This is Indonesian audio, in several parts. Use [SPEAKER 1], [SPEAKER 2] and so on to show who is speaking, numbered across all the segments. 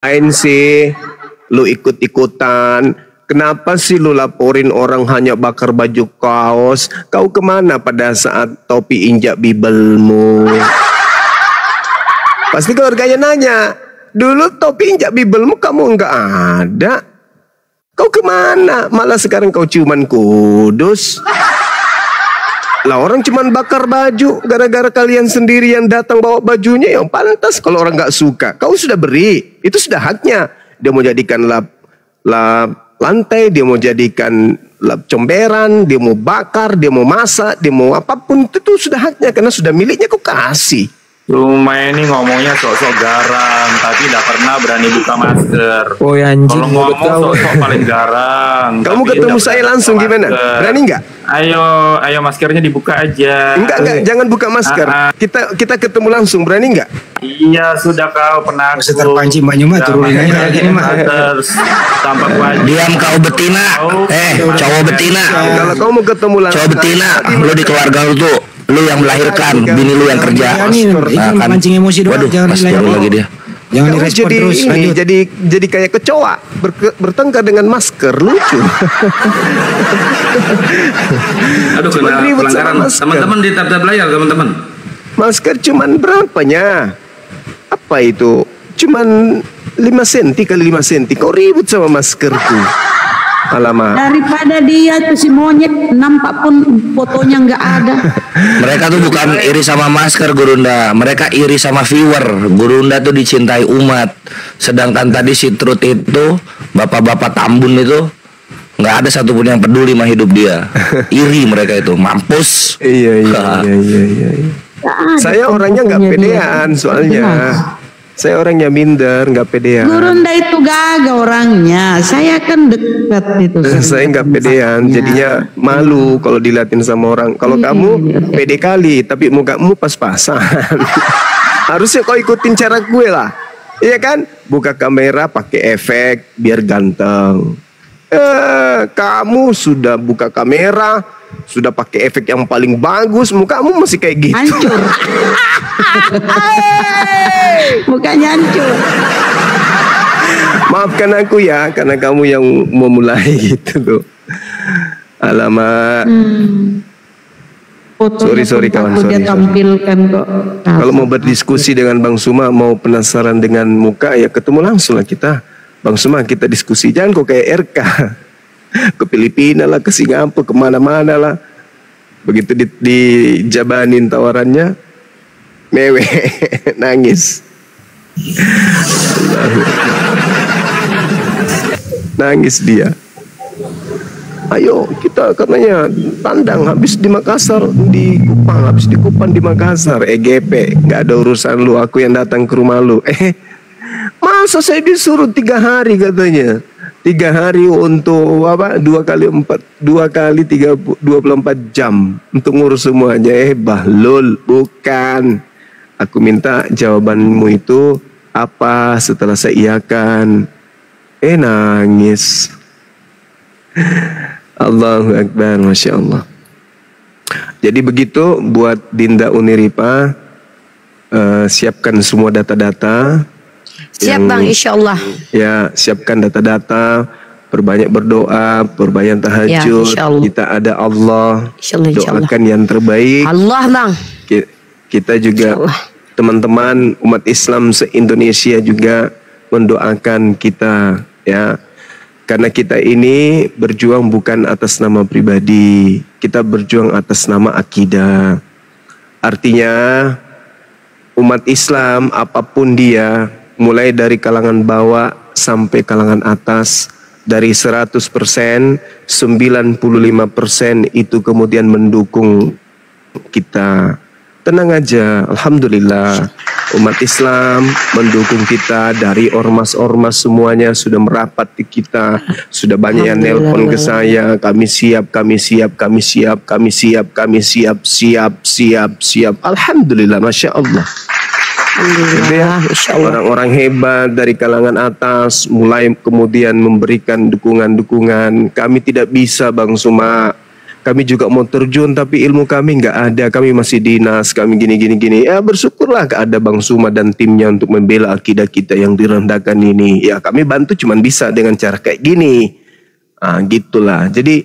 [SPEAKER 1] Ngapain sih lu ikut-ikutan? Kenapa sih lu laporin orang hanya bakar baju kaos? Kau kemana pada saat topi injak bibelmu? Pasti keluarganya nanya, dulu topi injak bibelmu kamu enggak ada. Kau kemana? Malah sekarang kau ciuman kudus. Lah orang cuman bakar baju gara-gara kalian sendiri yang datang bawa bajunya yang pantas. Kalau orang nggak suka, kau sudah beri, itu sudah haknya. Dia mau jadikan lap lantai, dia mau jadikan lap comberan, dia mau bakar, dia mau masak, dia mau apapun itu sudah haknya karena sudah miliknya kau kasih.
[SPEAKER 2] Rumah ini ngomongnya sok-sok garang, tapi tidak pernah berani buka masker.
[SPEAKER 3] Oh ya anjing.
[SPEAKER 2] Kalau ngomong sok-sok paling garang.
[SPEAKER 1] Kamu ketemu saya langsung gimana? Berani nggak?
[SPEAKER 2] Ayo maskernya dibuka aja.
[SPEAKER 1] Enggak, jangan buka masker. Kita ketemu langsung, berani nggak?
[SPEAKER 2] Iya, sudah kau penakut.
[SPEAKER 3] Bisa terpancing banyak mah turunin aja gini mah.
[SPEAKER 2] Tampak wajib.
[SPEAKER 4] Diam kau betina. Cowok betina.
[SPEAKER 1] Kalau kau mau ketemu langsung.
[SPEAKER 4] Cowok betina, lu di keluarga lu tuh. Lu yang melahirkan, bini lu yang kerja.
[SPEAKER 3] Kan mancing emosi doang.
[SPEAKER 4] Waduh,
[SPEAKER 3] Jangan
[SPEAKER 4] masker lagi dia.
[SPEAKER 3] Jangan direspon
[SPEAKER 1] jadi
[SPEAKER 3] terus.
[SPEAKER 1] ini, jadi kayak kecoa bertengkar dengan masker, lucu.
[SPEAKER 2] Aduh,
[SPEAKER 1] Cuman
[SPEAKER 2] kena
[SPEAKER 1] ribut
[SPEAKER 2] pelanggaran.
[SPEAKER 1] sama masker.
[SPEAKER 2] Teman-teman di tab-tab layar, teman-teman.
[SPEAKER 1] Masker cuman berapanya? Apa itu? Cuman 5 cm kali 5 cm. Kau ribut sama maskerku. Alamak.
[SPEAKER 5] Daripada dia tuh si monyet nampak pun fotonya nggak ada.
[SPEAKER 4] Mereka tuh bukan iri sama masker, Gurunda. Mereka iri sama viewer. Gurunda tuh dicintai umat. Sedangkan tadi si Truth itu, bapak-bapak Tambun itu, nggak ada satupun yang peduli sama hidup dia. Iri mereka itu, mampus.
[SPEAKER 1] Iya. Saya orangnya nggak pedean soalnya. Saya orangnya minder, nggak pedean.
[SPEAKER 5] Gurunda itu gagah orangnya. Saya kan dekat itu.
[SPEAKER 1] Saya nggak pedean, jadinya malu kalau diliatin sama orang. Kalau kamu pede kali, tapi mukamu pas-pasan. Harusnya kau ikutin cara gue lah, iya kan? Buka kamera, pakai efek, biar ganteng. Kamu sudah buka kamera, sudah pakai efek yang paling bagus, mukamu masih kayak gitu.
[SPEAKER 5] Hancur. Mukanya hancur.
[SPEAKER 1] Maafkan aku ya, karena kamu yang memulai gitu tuh. Alamak. Sorry kawan, sorry.
[SPEAKER 5] Tampilkan kok.
[SPEAKER 1] Kalau mau berdiskusi dengan Bang Suma, mau penasaran dengan muka, ya ketemu langsung lah kita. Bang Suma, kita diskusi. Jangan kok kayak RK. Ke Filipina lah, ke Singapura, kemana-mana lah. Begitu dijabanin tawarannya, mewe, nangis. Nangis dia. Ayo kita katanya tandang, habis di Makassar, di Kupang, habis di Kupang di Makassar. EGP, nggak ada urusan lu, aku yang datang ke rumah lu. Masa saya disuruh 3 hari katanya. 3 hari untuk apa? 2 kali 24 jam untuk ngurus semuanya. Bahlul, bukan. Aku minta jawabanmu itu apa setelah saya iakan. Nangis. Allahu Akbar, Masya Allah. Jadi begitu buat Dinda Uniripa, siapkan semua data-data.
[SPEAKER 6] Siap Bang, insya Allah.
[SPEAKER 1] Ya, siapkan data-data, perbanyak berdoa, perbanyak tahajud.
[SPEAKER 6] Ya,
[SPEAKER 1] kita ada Allah.
[SPEAKER 6] Insya Allah.
[SPEAKER 1] Doakan yang terbaik.
[SPEAKER 6] Allah Bang.
[SPEAKER 1] Kita juga teman-teman umat Islam se-Indonesia juga mendoakan kita, ya. Karena kita ini berjuang bukan atas nama pribadi, kita berjuang atas nama akidah. Artinya umat Islam apapun dia, mulai dari kalangan bawah sampai kalangan atas, dari 100%, 95% itu kemudian mendukung kita. Tenang aja, Alhamdulillah umat Islam mendukung kita. Dari ormas-ormas semuanya sudah merapat ke kita. Sudah banyak yang nelpon ke saya, kami siap. Alhamdulillah, Masya Allah. Orang-orang hebat dari kalangan atas mulai kemudian memberikan dukungan-dukungan. Kami tidak bisa Bang Suma, kami juga mau terjun tapi ilmu kami nggak ada, kami masih dinas, kami gini. Ya bersyukurlah ada Bang Suma dan timnya untuk membela akidah kita yang direndahkan ini. Ya kami bantu cuman bisa dengan cara kayak gini. Gitulah. Jadi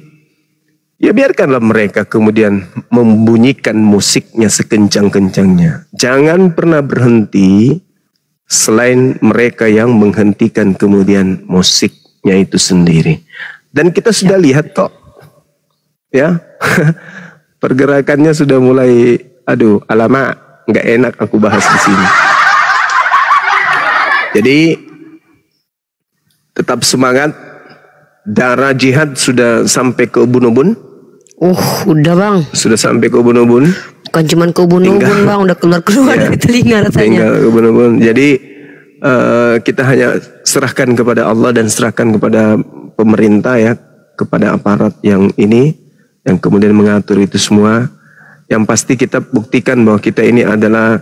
[SPEAKER 1] ya biarkanlah mereka kemudian membunyikan musiknya sekencang-kencangnya. Jangan pernah berhenti selain mereka yang menghentikan kemudian musiknya itu sendiri. Dan kita sudah lihat kok, ya pergerakannya sudah mulai, alamak, nggak enak aku bahas di sini. Jadi tetap semangat. Darah jihad sudah sampai ke ubun-ubun.
[SPEAKER 6] Udah bang.
[SPEAKER 1] Sudah sampai ke ubun-ubun.
[SPEAKER 6] Bukan cuma ke ubun-ubun bang, udah keluar dari telinga rasanya.
[SPEAKER 1] Tinggal ke ubun-ubun. Jadi kita hanya serahkan kepada Allah dan serahkan kepada pemerintah ya, kepada aparat yang ini, yang kemudian mengatur itu semua. Yang pasti kita buktikan bahwa kita ini adalah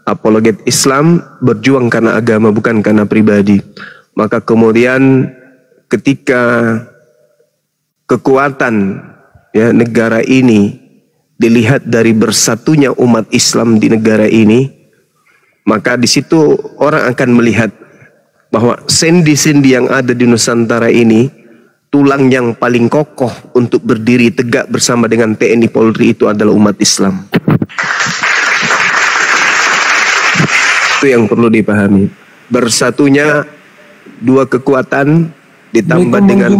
[SPEAKER 1] apologet Islam, berjuang karena agama bukan karena pribadi. Maka kemudian ketika kekuatan ya negara ini dilihat dari bersatunya umat Islam di negara ini, maka di situ orang akan melihat bahwa sendi-sendi yang ada di Nusantara ini, tulang yang paling kokoh untuk berdiri tegak bersama dengan TNI Polri itu adalah umat Islam. Itu yang perlu dipahami. Bersatunya dua kekuatan ditambah dengan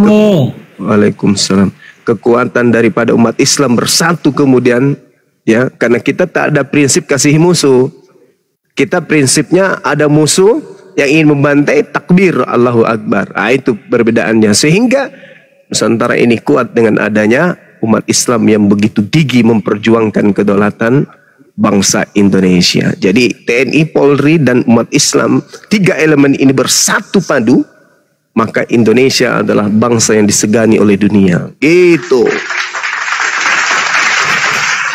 [SPEAKER 1] Waalaikumsalam, kekuatan daripada umat Islam bersatu kemudian ya, karena kita tak ada prinsip kasih musuh. Kita prinsipnya ada musuh yang ingin membantai, takbir Allahu Akbar. Itu perbedaannya. Sehingga Nusantara ini kuat dengan adanya umat Islam yang begitu gigih memperjuangkan kedaulatan bangsa Indonesia. Jadi TNI, Polri dan umat Islam, tiga elemen ini bersatu padu, maka Indonesia adalah bangsa yang disegani oleh dunia. Gitu.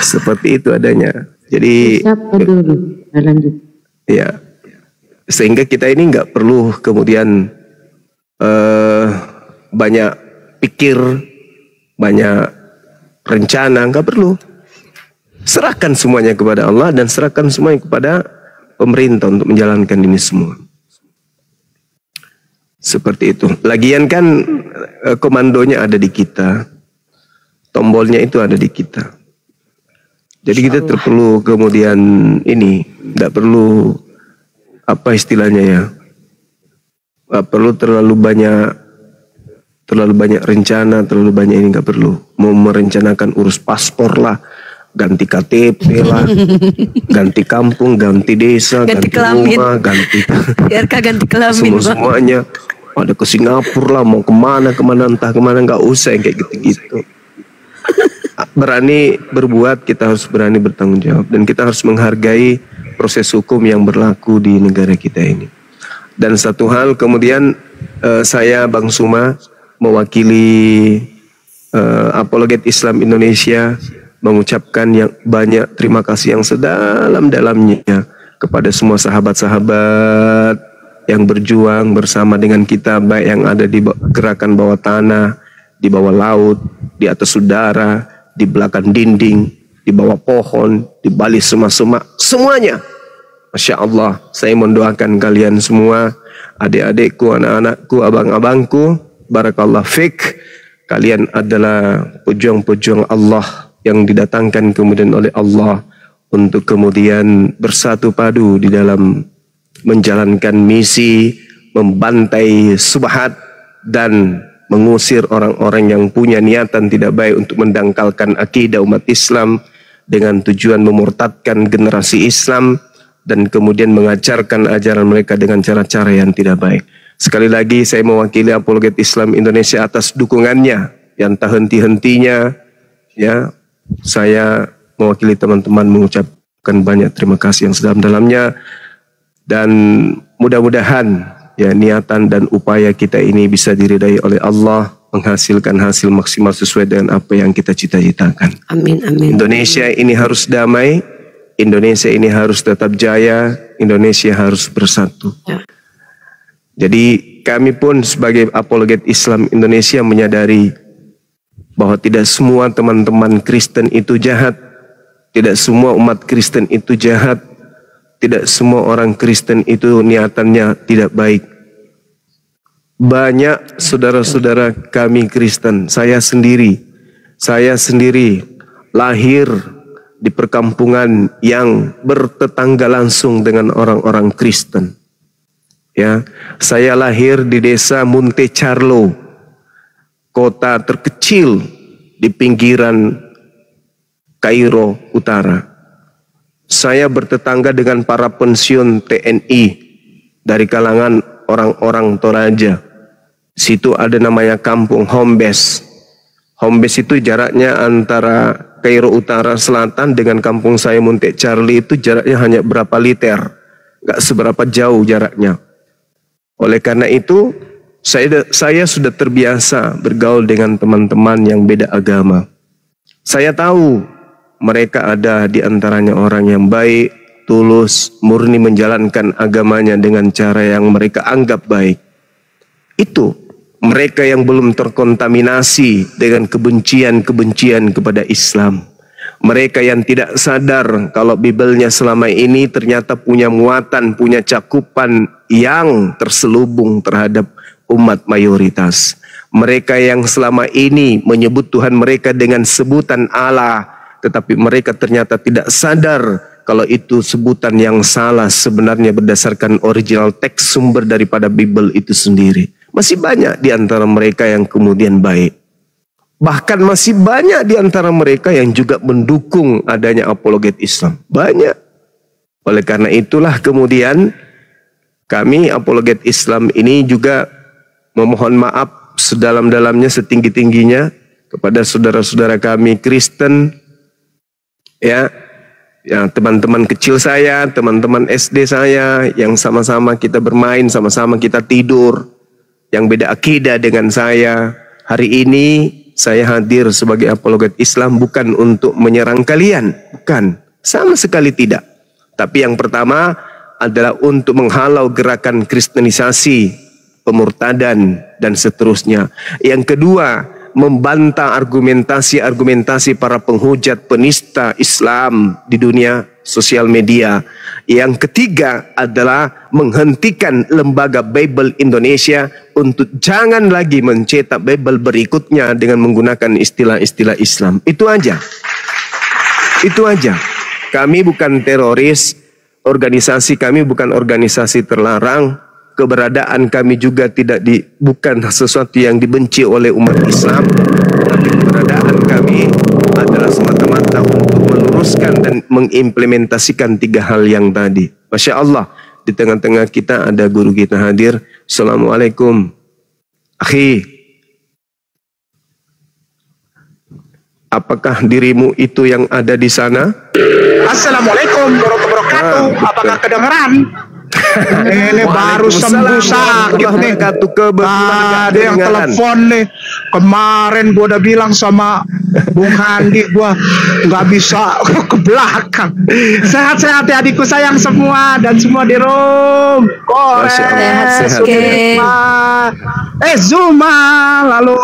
[SPEAKER 1] Seperti itu adanya. Jadi
[SPEAKER 5] Siapa dulu? Lanjut.
[SPEAKER 1] ya, sehingga kita ini nggak perlu kemudian banyak pikir, banyak rencana, nggak perlu. Serahkan semuanya kepada Allah dan serahkan semuanya kepada pemerintah untuk menjalankan ini semua. Seperti itu. Lagian kan komandonya ada di kita, tombolnya itu ada di kita. Jadi kita perlu kemudian ini, tidak perlu apa istilahnya ya, nggak perlu terlalu banyak rencana, terlalu banyak ini nggak perlu. Mau merencanakan urus paspor lah, ganti KTP lah, ganti kampung, ganti desa, ganti rumah, ganti
[SPEAKER 6] ganti kelamin
[SPEAKER 1] semuanya. Ada ke Singapura lah, mau kemana entah kemana, nggak usah yang kayak gitu-gitu. Berani berbuat, kita harus berani bertanggung jawab, dan kita harus menghargai proses hukum yang berlaku di negara kita ini. Dan satu hal kemudian saya Bang Suma mewakili Apologet Islam Indonesia mengucapkan yang banyak terima kasih yang sedalam-dalamnya kepada semua sahabat-sahabat yang berjuang bersama dengan kita, baik yang ada di gerakan bawah tanah, di bawah laut, di atas udara, di belakang dinding, di bawah pohon, di balik semak-semak, semuanya. Masya Allah, saya mendoakan kalian semua, adik-adikku, anak-anakku, abang-abangku, barakallah fik. Kalian adalah pejuang-pejuang Allah yang didatangkan kemudian oleh Allah untuk kemudian bersatu padu di dalam menjalankan misi, membantai subhat dan mengusir orang-orang yang punya niatan tidak baik untuk mendangkalkan akidah umat Islam dengan tujuan memurtadkan generasi Islam dan kemudian mengajarkan ajaran mereka dengan cara-cara yang tidak baik. Sekali lagi saya mewakili Apologet Islam Indonesia atas dukungannya yang tak henti-hentinya. Ya, saya mewakili teman-teman mengucapkan banyak terima kasih yang sedalam-dalamnya, dan mudah-mudahan ya niatan dan upaya kita ini bisa diridai oleh Allah, menghasilkan hasil maksimal sesuai dengan apa yang kita cita-citakan.
[SPEAKER 6] Amin, amin.
[SPEAKER 1] Indonesia ini harus damai, Indonesia ini harus tetap jaya, Indonesia harus bersatu.
[SPEAKER 6] Ya.
[SPEAKER 1] Jadi kami pun sebagai Apologet Islam Indonesia menyadari bahwa tidak semua teman-teman Kristen itu jahat, tidak semua umat Kristen itu jahat, tidak semua orang Kristen itu niatannya tidak baik. Banyak saudara-saudara kami Kristen, saya sendiri lahir di perkampungan yang bertetangga langsung dengan orang-orang Kristen. Ya, saya lahir di desa Montecarlo, kota terkecil di pinggiran Kairo Utara. Saya bertetangga dengan para pensiun TNI dari kalangan orang-orang Toraja. Situ ada namanya kampung Hombes. Hombes itu jaraknya antara Kairo Utara Selatan dengan kampung saya Montecarlo itu jaraknya hanya berapa liter, gak seberapa jauh jaraknya. Oleh karena itu saya sudah terbiasa bergaul dengan teman-teman yang beda agama. Saya tahu mereka ada di antaranya orang yang baik, tulus, murni menjalankan agamanya dengan cara yang mereka anggap baik. Itu mereka yang belum terkontaminasi dengan kebencian-kebencian kepada Islam. Mereka yang tidak sadar kalau Bibelnya selama ini ternyata punya muatan, punya cakupan yang terselubung terhadap umat mayoritas. Mereka yang selama ini menyebut Tuhan mereka dengan sebutan Allah, tetapi mereka ternyata tidak sadar kalau itu sebutan yang salah sebenarnya berdasarkan original teks sumber daripada Bibel itu sendiri. Masih banyak di antara mereka yang kemudian baik. Bahkan masih banyak di antara mereka yang juga mendukung adanya apologet Islam. Banyak. Oleh karena itulah kemudian kami apologet Islam ini juga memohon maaf sedalam-dalamnya, setinggi-tingginya kepada saudara-saudara kami Kristen, ya teman-teman kecil saya, teman-teman SD saya, yang sama-sama kita bermain, sama-sama kita tidur, yang beda akidah dengan saya. Hari ini saya hadir sebagai apologet Islam bukan untuk menyerang kalian, bukan, sama sekali tidak. Tapi yang pertama adalah untuk menghalau gerakan kristenisasi, pemurtadan, dan seterusnya. Yang kedua, membantah argumentasi-argumentasi para penghujat penista Islam di dunia sosial media. Yang ketiga adalah menghentikan lembaga Bible Indonesia untuk jangan lagi mencetak Bible berikutnya dengan menggunakan istilah-istilah Islam. Itu aja. Itu aja. Kami bukan teroris, organisasi kami bukan organisasi terlarang. Keberadaan kami juga bukan sesuatu yang dibenci oleh umat Islam, tapi keberadaan kami adalah semata-mata untuk meluruskan dan mengimplementasikan 3 hal yang tadi. Masya Allah, di tengah-tengah kita ada guru kita hadir. Assalamualaikum, akhi. Apakah dirimu itu yang ada di sana?
[SPEAKER 7] Assalamualaikum warahmatullahi wabarakatuh. Apakah kedengeran? Ini baru sembuh sakit nih. Ada yang telepon nih. Kemarin gua udah bilang sama Bung Handi, gua nggak bisa ke belakang. Sehat-sehat ya adikku sayang semua dan semua di room.
[SPEAKER 6] Sehat.
[SPEAKER 7] Zuma, lalu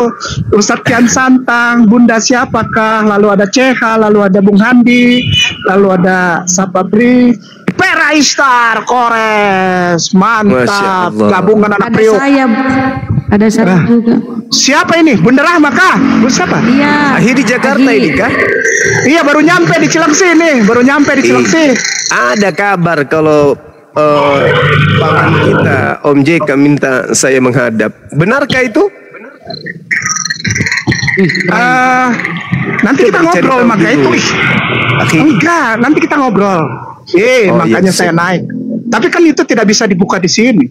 [SPEAKER 7] Ustadz Kian Santang, Bunda siapakah, lalu ada Ceha, lalu ada Bung Handi, lalu ada Sapabri, Peraistar, Kores, mantap, gabungan anak priuk.
[SPEAKER 5] Ada saya juga.
[SPEAKER 7] Siapa ini? Bunda Rahma kah? Bu siapa?
[SPEAKER 5] Iya.
[SPEAKER 1] Akhir di Jakarta ini kah?
[SPEAKER 7] Iya, baru nyampe di Cilengsi nih,
[SPEAKER 1] Ada kabar kalau paman kita Om JK minta saya menghadap. Benarkah itu?
[SPEAKER 7] Nanti kita ngobrol makanya itu. Enggak, nanti kita ngobrol. Makanya saya naik. Tapi kan itu tidak bisa dibuka di sini.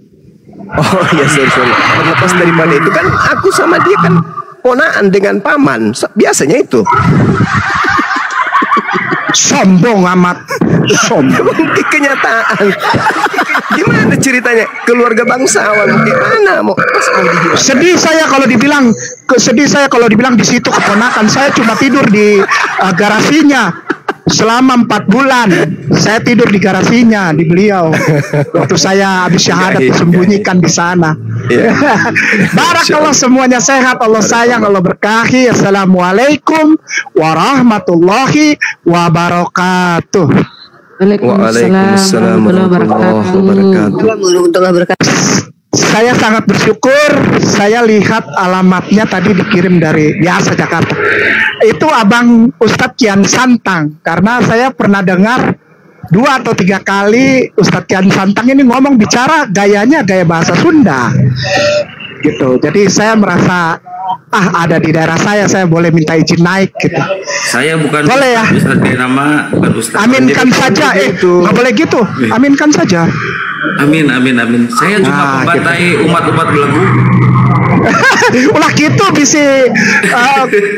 [SPEAKER 1] Oh iya, sorry. Terlepas daripada itu kan aku sama dia kan ponaan dengan paman. Biasanya itu.
[SPEAKER 7] Sombong amat. Sombong.
[SPEAKER 1] Kenyataan. Gimana ceritanya? Keluarga bangsawan gimana mau
[SPEAKER 7] sedih saya kalau dibilang di situ keponakan saya cuma tidur di garasinya. Selama 4 bulan saya tidur di garasinya di beliau. Waktu saya habis syahadat disembunyikan di sana. Barakallah, semuanya sehat, Allah sayang, Allah berkahi. Assalamualaikum warahmatullahi wabarakatuh.
[SPEAKER 1] Waalaikumsalam warahmatullahi wabarakatuh.
[SPEAKER 7] Saya sangat bersyukur, saya lihat alamatnya tadi dikirim dari biasa Jakarta. Itu Abang Ustadz Kian Santang, karena saya pernah dengar 2 atau 3 kali Ustadz Kian Santang ini ngomong bicara gayanya gaya bahasa Sunda. Gitu. Jadi saya merasa ada di daerah saya boleh minta izin naik gitu.
[SPEAKER 4] Saya bukan
[SPEAKER 7] boleh ya.
[SPEAKER 4] Ustadz nama bukan Ustadz.
[SPEAKER 7] Aminkan saja, nggak boleh gitu. Aminkan saja.
[SPEAKER 4] Amin. Saya cuma membantai umat-umat belagu.
[SPEAKER 7] Ulah gitu bisa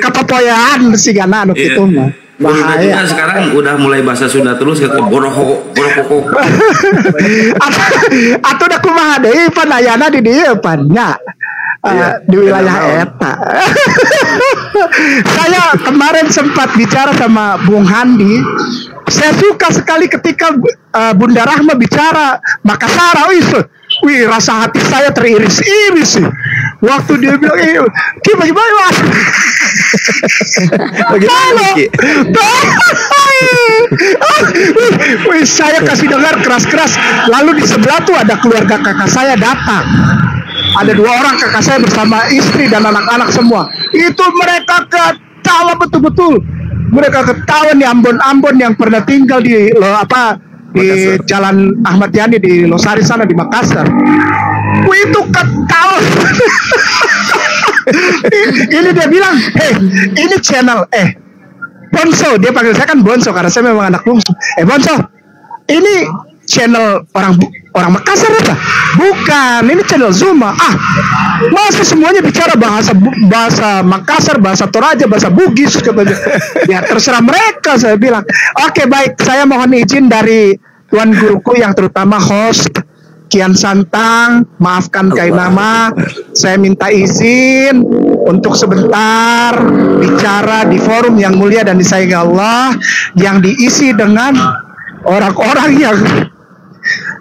[SPEAKER 7] kepopoyaan sih gana gitu mah. Bahaya.
[SPEAKER 4] Sekarang udah mulai bahasa Sunda terus kata borokok.
[SPEAKER 7] Atau udah kumaha deui pan ayana di dieu pan nya. Di wilayah eta. Saya kemarin sempat bicara sama Bung Handi. Saya suka sekali ketika Bunda Rahma bicara Makassar. Wih, rasa hati saya teriris-iris sih. Waktu dia bilang, bagaimana? Wih, saya kasih dengar keras-keras. Lalu di sebelah tuh ada keluarga kakak saya datang. Ada 2 orang kakak saya bersama istri dan anak-anak semua. Itu mereka ketawa betul-betul. Mereka ketawa nih Ambon-Ambon yang pernah tinggal di di Jalan Ahmad Yani di Losari sana di Makassar. Itu ketawa. Ini dia bilang, ini channel Bonso, dia panggil saya kan Bonso karena saya memang anak bungsu. Bonso, ini channel orang Makassar apa? Bukan, ini channel Zuma. Masa semuanya bicara bahasa Makassar, bahasa Toraja, bahasa Bugis katanya. Ya terserah mereka, saya bilang. Oke, baik, saya mohon izin dari tuan guruku yang terutama host Kian Santang, maafkan Kainama, saya minta izin untuk sebentar bicara di forum yang mulia dan disayangi Allah, yang diisi dengan orang-orang yang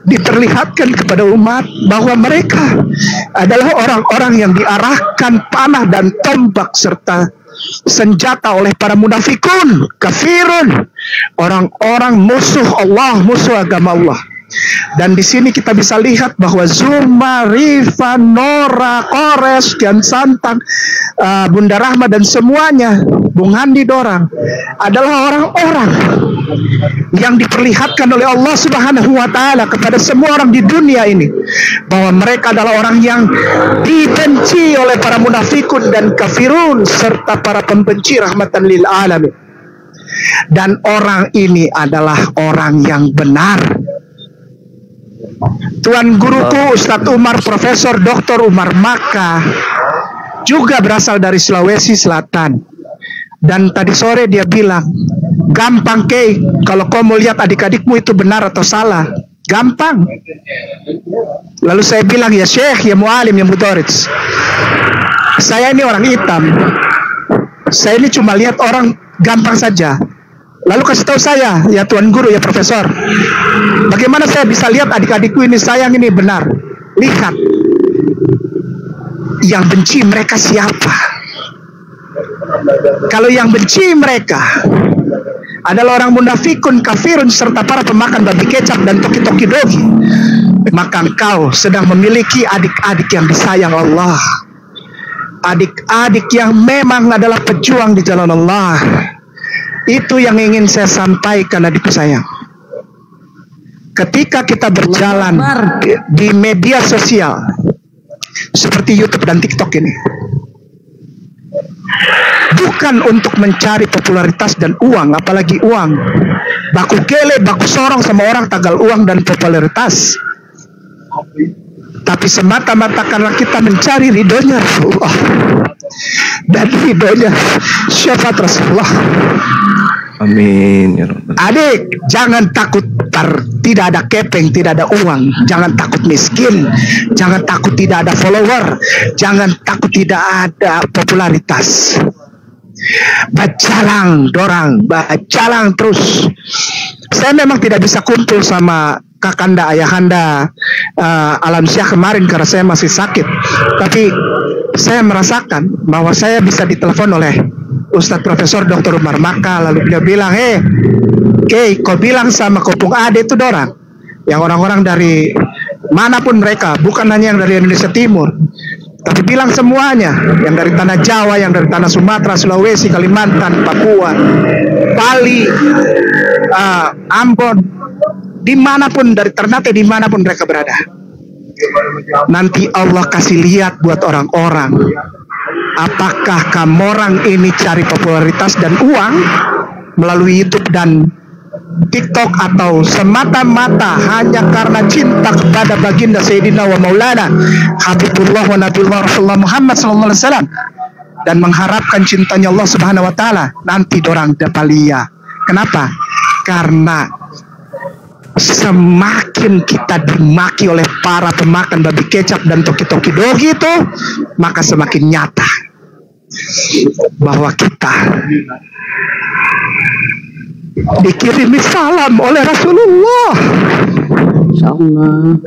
[SPEAKER 7] diperlihatkan kepada umat bahwa mereka adalah orang-orang yang diarahkan panah dan tombak serta senjata oleh para munafikun, kafirun, orang-orang musuh Allah, musuh agama Allah. Dan di sini kita bisa lihat bahwa Zuma, Rifa, Nora, Kores, Kian Santang, Bunda Rahma dan semuanya, Bung Handi Dorang adalah orang-orang yang diperlihatkan oleh Allah Subhanahu wa Ta'ala kepada semua orang di dunia ini bahwa mereka adalah orang yang dibenci oleh para munafikun dan kafirun serta para pembenci rahmatan lil alamin. Dan orang ini adalah orang yang benar. Tuan guruku Ustadz Umar, Profesor Dr. Umar Maka juga berasal dari Sulawesi Selatan. Dan tadi sore dia bilang, gampang Kei, kalau kau mau lihat adik-adikmu itu benar atau salah, gampang. Lalu saya bilang, ya Syekh, ya Mu'alim, ya Mudorits, saya ini orang hitam, saya ini cuma lihat orang gampang saja. Lalu kasih tahu saya, ya Tuan Guru, ya Profesor, bagaimana saya bisa lihat adik-adikku ini sayang, ini benar. Lihat, yang benci mereka siapa? Kalau yang benci mereka adalah orang munafikun, kafirun, serta para pemakan babi kecap dan toki-toki dogi, maka engkau sedang memiliki adik-adik yang disayang Allah, adik-adik yang memang adalah pejuang di jalan Allah. Itu yang ingin saya sampaikan, adikku sayang. Ketika kita berjalan di media sosial seperti YouTube dan TikTok ini, bukan untuk mencari popularitas dan uang, apalagi uang. Baku kele, baku sorong sama orang tagal uang dan popularitas. Tapi semata-mata karena kita mencari ridhonya Rasulullah dan ridhonya syafaat Rasulullah.
[SPEAKER 1] Amin ya Rabbal.
[SPEAKER 7] Adik, jangan takut tidak ada kepeng, tidak ada uang. Jangan takut miskin. Jangan takut tidak ada follower. Jangan takut tidak ada popularitas. Bacalang dorang, bacalang terus. Saya memang tidak bisa kumpul sama kakanda ayahanda Alam Syah kemarin karena saya masih sakit. Tapi saya merasakan bahwa saya bisa ditelepon oleh Ustadz Profesor Dr. Umar Maka, lalu dia bilang, Kei, kau bilang sama Kopung Ade itu dorang, yang orang-orang dari manapun mereka, bukan hanya yang dari Indonesia Timur, tapi bilang semuanya, yang dari tanah Jawa, yang dari tanah Sumatera, Sulawesi, Kalimantan, Papua, Bali, Ambon, dimanapun, dari Ternate, dimanapun mereka berada. Nanti Allah kasih lihat buat orang-orang, apakah kamu orang ini cari popularitas dan uang melalui YouTube dan TikTok, atau semata-mata hanya karena cinta kepada baginda Sayyidina wa Maulana Habibullah wa Nabiullah Rasulullah Muhammad SAW, dan mengharapkan cintanya Allah Subhanahu wa Ta'ala. Nanti dorang dapalia. Kenapa? Karena semakin kita dimaki oleh para pemakan babi kecap dan toki-toki dogi itu, maka semakin nyata bahwa kita dikirimi salam oleh Rasulullah.
[SPEAKER 5] Insyaallah.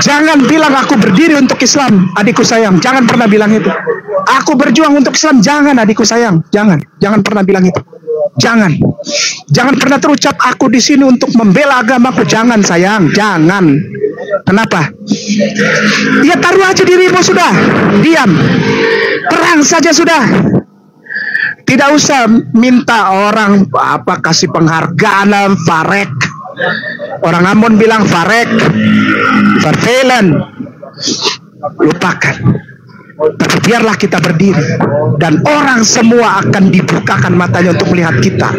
[SPEAKER 7] Jangan bilang aku berdiri untuk Islam, adikku sayang. Jangan pernah bilang itu. Aku berjuang untuk Islam. Jangan, adikku sayang. Jangan pernah bilang itu. Jangan pernah terucap aku di sini untuk membela agamaku. Jangan, sayang. Jangan. Kenapa? Ya taruh aja dirimu sudah. Diam. Perang saja sudah. Tidak usah minta orang kasih penghargaan, farek. Orang Ambon bilang farek, farfelen. Lupakan. Tapi biarlah kita berdiri, dan orang semua akan dibukakan matanya untuk melihat kita,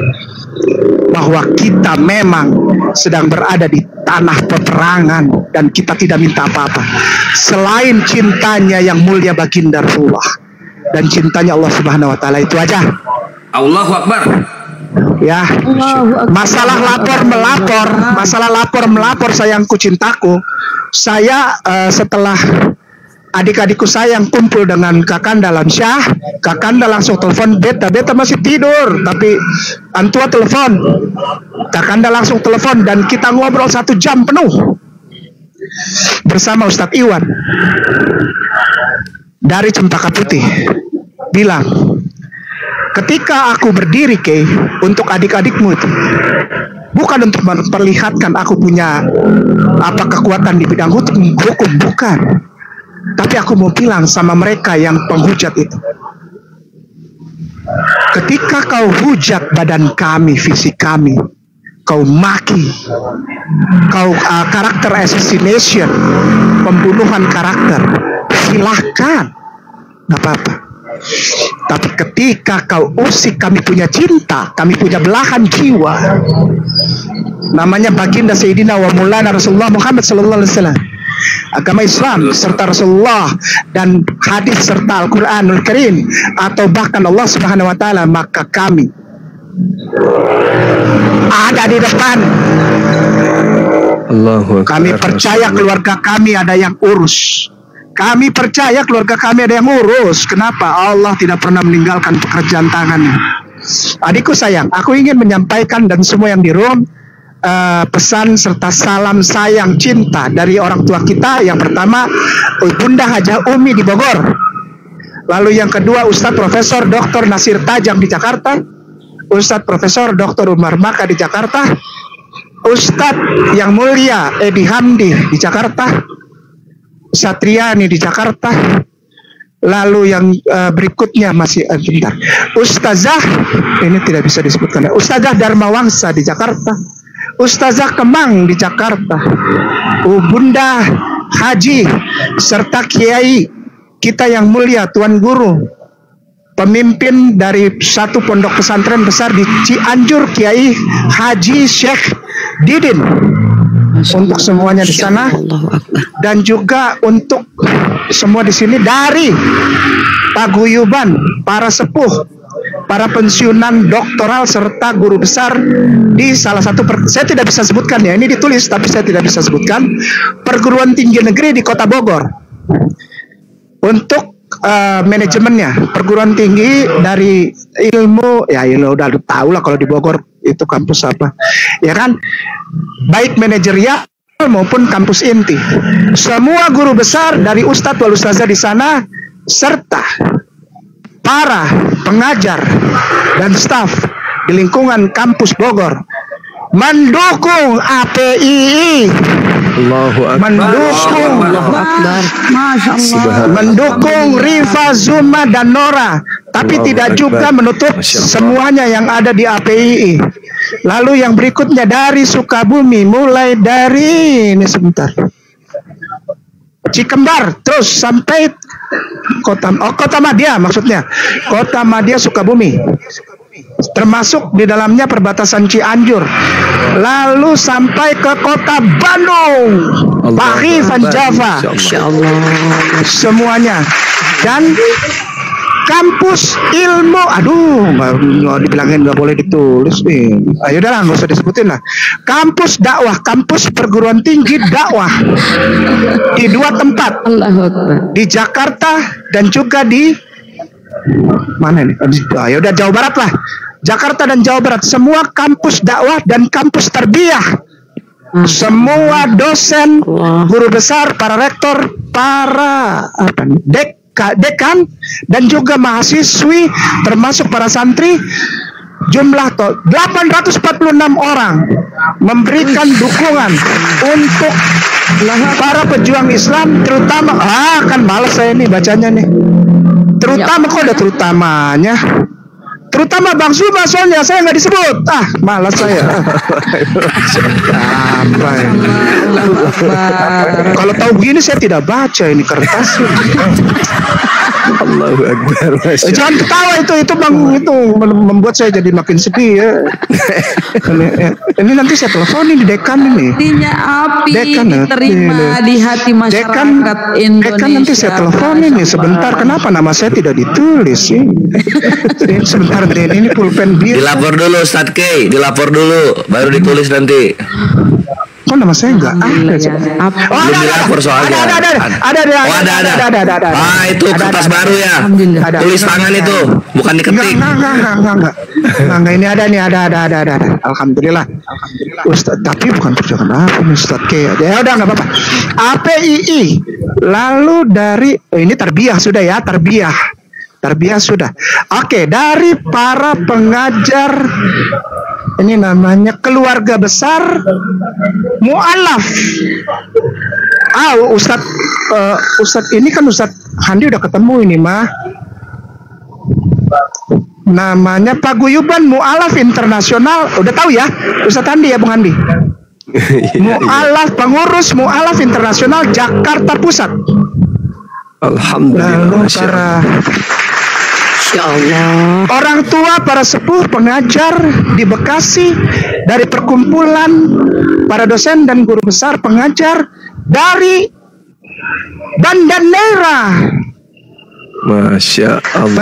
[SPEAKER 7] bahwa kita memang sedang berada di tanah peperangan, dan kita tidak minta apa-apa selain cintanya yang mulia baginda Rasulullah dan cintanya Allah Subhanahu wa Ta'ala. Itu aja.
[SPEAKER 4] Allahu Akbar.
[SPEAKER 7] Ya, masalah lapor melapor sayangku cintaku. Saya setelah adik-adikku sayang kumpul dengan Kakanda Alam Syah, Kakanda langsung telepon Beta masih tidur, tapi Antua telepon, Kakanda langsung telepon, dan kita ngobrol 1 jam penuh bersama Ustadz Iwan dari Cempaka Putih. Bilang, ketika aku berdiri untuk adik-adikmu itu, bukan untuk memperlihatkan aku punya kekuatan di bidang hukum, bukan. Tapi aku mau bilang sama mereka yang penghujat itu, ketika kau hujat badan kami, fisik kami, kau maki, kau karakter assassination, pembunuhan karakter, silahkan, gak apa-apa. Tapi ketika kau usik kami punya cinta, kami punya belahan jiwa, namanya baginda Sayyidina wa Maulana Rasulullah Muhammad SAW, agama Islam serta Rasulullah dan hadis serta Al-Quranul Karim, atau bahkan Allah Subhanahu wa Ta'ala, maka kami ada di depan. Kami percaya keluarga kami ada yang urus. Kami percaya keluarga kami ada yang urus. Kenapa? Allah tidak pernah meninggalkan pekerjaan tangannya. Adikku sayang, aku ingin menyampaikan dan semua yang di room pesan serta salam sayang cinta dari orang tua kita. Yang pertama, Bunda Hajah Umi di Bogor. Lalu yang kedua, Ustadz Profesor Dr. Nasir Tajam di Jakarta, Ustadz Profesor Dr. Umar Maka di Jakarta, Ustadz yang mulia Edi Hamdi di Jakarta, Satriani di Jakarta. Lalu yang berikutnya masih bentar, Ustazah, ini tidak bisa disebutkan, Ustazah Dharma Wangsa di Jakarta, Ustazah Kemang di Jakarta, Bunda Haji serta Kiai kita yang mulia, Tuan Guru, pemimpin dari satu pondok pesantren besar di Cianjur, Kiai Haji Syekh Didin, untuk semuanya di sana, dan juga untuk semua di sini dari paguyuban para sepuh, para pensiunan doktoral serta guru besar di salah satu saya tidak bisa sebutkan ya, ini ditulis tapi saya tidak bisa sebutkan, perguruan tinggi negeri di Kota Bogor. Untuk manajemennya perguruan tinggi dari ilmu, ya udah tahu lah kalau di Bogor itu kampus apa, ya kan, baik manajerial maupun kampus inti. Semua guru besar dari ustadz wal ustazah di sana serta para pengajar dan staf di lingkungan kampus Bogor mendukung APII, mendukung Rifa, Zuma dan Nora, tapi tidak juga menutup semuanya yang ada di APII. Lalu yang berikutnya dari Sukabumi, mulai dari ini sebentar Cikembar terus sampai Kota Madia, maksudnya Kota Madia Sukabumi, termasuk di dalamnya perbatasan Cianjur, lalu sampai ke Kota Bandung, Pahri Van Java, semuanya, dan kampus ilmu, nggak dibilangin nggak boleh ditulis nih, ayo dah nggak usah disebutin lah. Kampus dakwah, kampus perguruan tinggi dakwah di 2 tempat, di Jakarta dan juga di mana nih? Ayo udah Jawa Barat lah, Jakarta dan Jawa Barat, semua kampus dakwah dan kampus tarbiyah. Semua dosen, guru besar, para rektor, para dekan dan juga mahasiswi termasuk para santri, jumlah 846 orang memberikan dukungan untuk para pejuang Islam, terutama kan malas saya nih bacanya nih, terutama kok ada terutamanya, terutama Bang Zuma, soalnya saya nggak disebut, malas saya. Kalau tahu begini saya tidak baca ini kertas.
[SPEAKER 1] Allahu Akbar.
[SPEAKER 7] Jangan ketawa itu Bang, itu membuat saya jadi makin sedih ya. Ini nanti saya teleponin di dekan ini.
[SPEAKER 5] Artinya api
[SPEAKER 7] dekan,
[SPEAKER 5] diterima di hati masyarakat Indonesia.
[SPEAKER 7] Dekan nanti saya teleponin nih sebentar. Kenapa nama saya tidak ditulis sih? Sebentar, ini pulpen biru.
[SPEAKER 4] Dilapor dulu Ustadz K, dilapor dulu, baru ditulis nanti.
[SPEAKER 7] Kok nama saya enggak ada?
[SPEAKER 4] Belum dilapor soalnya. Ada. Itu kertas baru ya. Tulis tangan itu, bukan diketik.
[SPEAKER 7] Enggak, ini ada nih, ada. Alhamdulillah. Ustadz, tapi bukan perjuangan apa nih Ustadz K. Ya udah enggak apa-apa. APII. Lalu dari ini tarbiyah sudah ya, tarbiyah sudah. Oke, dari para pengajar, ini namanya keluarga besar mu'alaf. Ustadz ini kan Ustadz Handi udah ketemu ini mah. Namanya Paguyuban Mu'alaf Internasional. Udah tahu ya Ustadz Handi ya Bung Handi? Mu'alaf, pengurus Mu'alaf Internasional Jakarta Pusat.
[SPEAKER 1] Alhamdulillah.
[SPEAKER 6] Ya Allah.
[SPEAKER 7] Orang tua para sepuh pengajar di Bekasi, dari perkumpulan para dosen dan guru besar pengajar dari Banda Neira.
[SPEAKER 1] Masya Allah.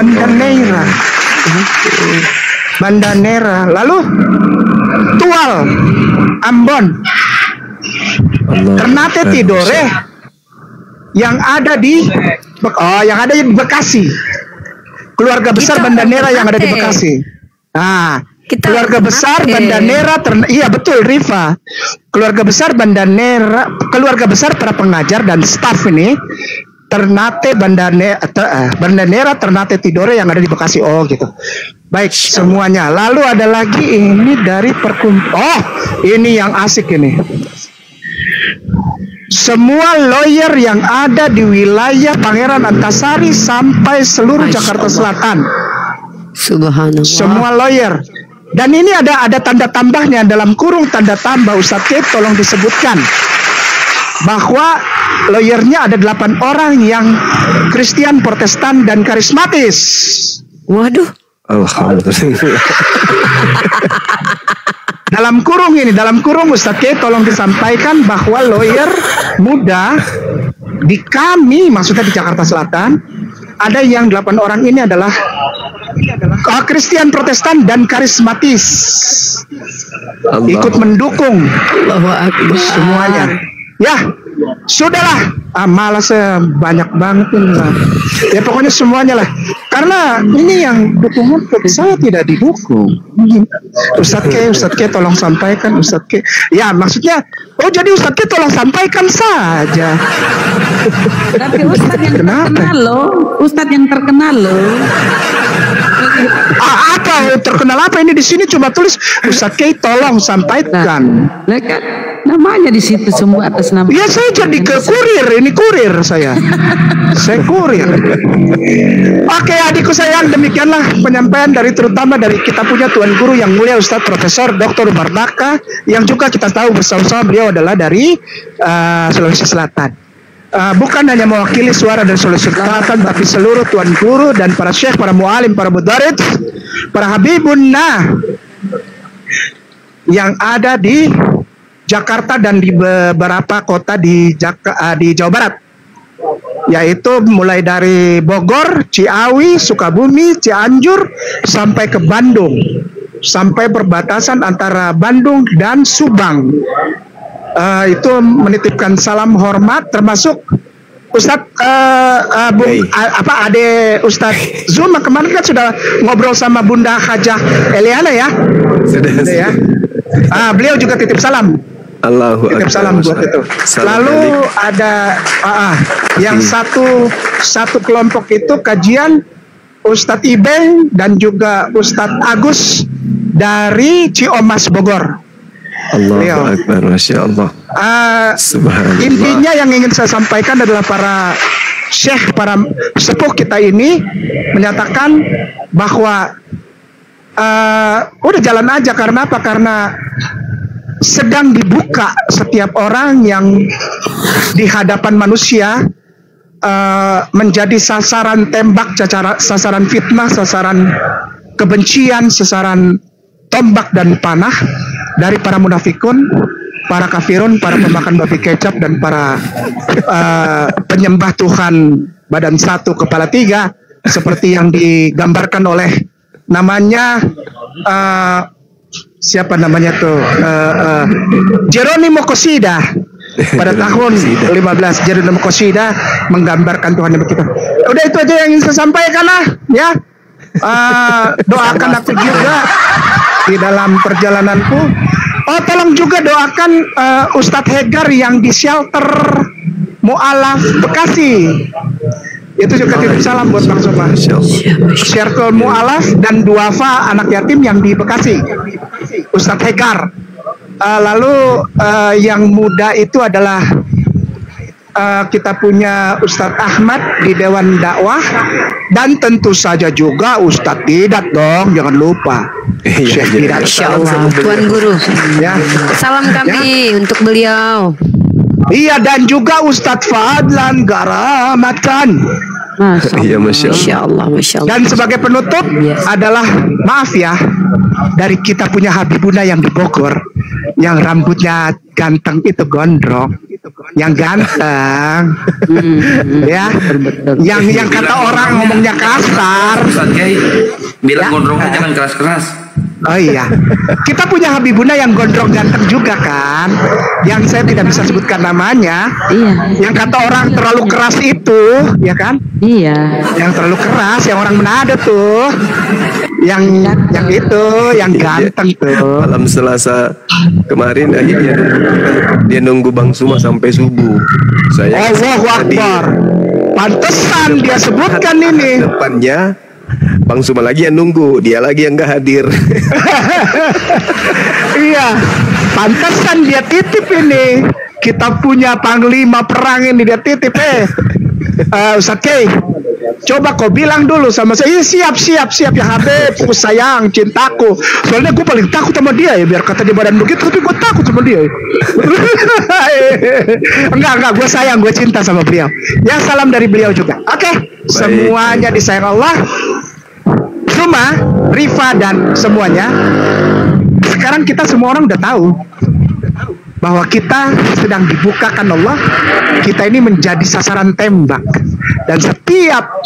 [SPEAKER 7] Banda Neira. Lalu Tual, Ambon, Ternate Tidore, yang ada di Bekasi. Keluarga besar Banda Neira yang ada di Bekasi. Nah, keluarga besar Banda Neira, iya betul Rifa. Keluarga besar Banda Neira, keluarga besar para pengajar dan staf ini Ternate Banda Neira, Ternate Tidore yang ada di Bekasi. Oh gitu. Baik semuanya. Lalu ada lagi ini dari ini yang asik ini. Semua lawyer yang ada di wilayah Pangeran Antasari sampai seluruh Jakarta Selatan.
[SPEAKER 6] Subhanallah.
[SPEAKER 7] Semua lawyer. Dan ini ada tanda tambahnya dalam kurung tanda tambah Ustadz Kip, tolong disebutkan bahwa lawyernya ada 8 orang yang Kristen, Protestan dan karismatis.
[SPEAKER 6] Waduh.
[SPEAKER 1] Alhamdulillah.
[SPEAKER 7] Dalam kurung Ustadz K, tolong disampaikan bahwa lawyer muda di kami, maksudnya di Jakarta Selatan, ada yang 8 orang ini adalah Kristen, Protestan dan karismatis. Ikut mendukung semuanya. Ya, Sudahlah, malas banyak banget ini lah. Ya pokoknya semuanya lah. Karena ini yang dukungan saya tidak didukung. Ustadz K tolong sampaikan, Ustadz K. Ya maksudnya, jadi Ustadz K tolong sampaikan saja.
[SPEAKER 5] Tapi Ustadz yang terkenal loh, Ustadz yang terkenal loh.
[SPEAKER 7] Apa terkenal apa ini di sini cuma tulis Ustadz K tolong sampaikan.
[SPEAKER 5] Kan namanya di situ semua atas nama.
[SPEAKER 7] Ya saya jadi ke kurir, ini kurir saya. Saya kurir. Oke adikku sayang, demikianlah penyampaian terutama dari kita punya Tuan Guru yang mulia Ustadz Profesor Dr. Mardaka, yang juga kita tahu bersama-sama beliau adalah dari Sulawesi Selatan. Bukan hanya mewakili suara dari Sulawesi Selatan, tapi seluruh Tuan Guru dan para syekh, para mualim, para mudarid, para habibunnah yang ada di Jakarta dan di beberapa kota di Jawa Barat, yaitu mulai dari Bogor, Ciawi, Sukabumi, Cianjur sampai ke Bandung, sampai perbatasan antara Bandung dan Subang. Itu menitipkan salam hormat, termasuk Ustadz Ade Ustadz Zuma kemarin kan sudah ngobrol sama Bunda Hajah Eliana ya. Sudah ya. Beliau juga titip salam. Titip salam buat itu. Lalu ada yang satu kelompok itu kajian Ustadz Ibeng dan juga Ustadz Agus dari Ciomas Bogor.
[SPEAKER 1] Allahu Akbar, Masya Allah.
[SPEAKER 7] Subhanallah. Intinya yang ingin saya sampaikan adalah para syekh, para sepuh kita ini menyatakan bahwa udah jalan aja. Karena apa? Karena sedang dibuka setiap orang yang di hadapan manusia menjadi sasaran tembak, sasaran fitnah, sasaran kebencian, sasaran tombak dan panah dari para munafikun, para kafirun, para pemakan babi kecap, dan para penyembah Tuhan badan satu kepala tiga, seperti yang digambarkan oleh namanya siapa namanya tuh Jeronimo Kosida pada tahun 15. Jeronimo Kosida menggambarkan Tuhan yang begitu. Udah itu aja yang ingin saya sampaikan lah ya. Doakan aku juga di dalam perjalananku. Tolong juga doakan Ustadz Hegar yang di shelter Mu'alaf Bekasi. Itu juga titip salam buat Bang Soma. Shelter Mu'alaf dan Duafa anak yatim yang di Bekasi, Ustadz Hegar. Lalu yang muda itu adalah kita punya Ustadz Ahmad di Dewan Dakwah, dan tentu saja juga Ustadz Didat dong, jangan lupa. Syekh Didat.
[SPEAKER 6] Insyaallah, Tuan Guru.
[SPEAKER 7] Ya.
[SPEAKER 6] Salam kami untuk beliau.
[SPEAKER 7] Iya, dan juga Ustadz Fadlan Garamatan.
[SPEAKER 1] Iya, Masya Allah.
[SPEAKER 7] Dan sebagai penutup adalah, maaf ya, dari kita punya Habibuna yang di Bogor, yang rambutnya ganteng itu, gondrong, yang ganteng, ya, yang kata orang ngomongnya kasar.
[SPEAKER 4] Bilang gondrongnya jangan keras-keras.
[SPEAKER 7] Oh iya, kita punya Habibuna yang gondrong ganteng juga kan, yang saya tidak bisa sebutkan namanya.
[SPEAKER 5] Iya.
[SPEAKER 7] Yang kata orang terlalu keras itu, ya kan?
[SPEAKER 5] Iya.
[SPEAKER 7] Yang terlalu keras, yang orang Manado tuh, yang itu, yang ganteng tuh.
[SPEAKER 1] Malam Selasa kemarin akhirnya dia nunggu Bang Suma sampai subuh. Saya
[SPEAKER 7] Allahu Akbar. Pantesan dia sebutkan ini.
[SPEAKER 1] Depannya Bang Suma lagi yang nunggu, dia lagi yang gak hadir.
[SPEAKER 7] Iya, pantesan dia titip ini. Kita punya panglima perang ini, dia titip. Ustadz K, coba kau bilang dulu sama saya. Siap ya Habib, sayang, cintaku. Soalnya gue paling takut sama dia ya, biar kata di badan begitu, tapi gue takut sama dia. Enggak, gue sayang, gue cinta sama beliau. Ya, salam dari beliau juga. Oke, semuanya disayang Allah. Suma, Rifa dan semuanya. Sekarang kita semua orang udah tahu bahwa kita sedang dibukakan Allah. Kita ini menjadi sasaran tembak, dan setiap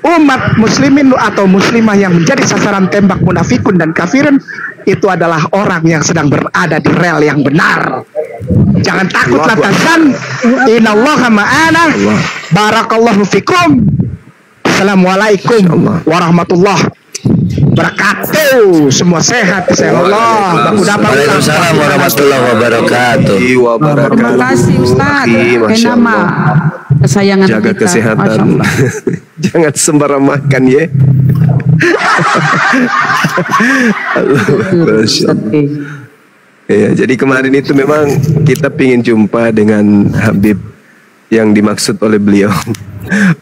[SPEAKER 7] umat muslimin atau muslimah yang menjadi sasaran tembak munafikun dan kafirin itu adalah orang yang sedang berada di rel yang benar. Jangan takut latasan. Innallaha ma'ana. Barakallahu fikum. Assalamualaikum warahmatullahi wabarakatuh. Semua sehat, Allah.
[SPEAKER 4] Waalaikumsalam warahmatullahi wabarakatuh.
[SPEAKER 5] Terima kasih Ustaz. Nama kesayangan
[SPEAKER 1] jaga
[SPEAKER 5] kita.
[SPEAKER 1] kesehatan. Jangan sembarang makan ya. Masya Allah. Ya, jadi kemarin itu memang kita pingin jumpa dengan Habib yang dimaksud oleh beliau.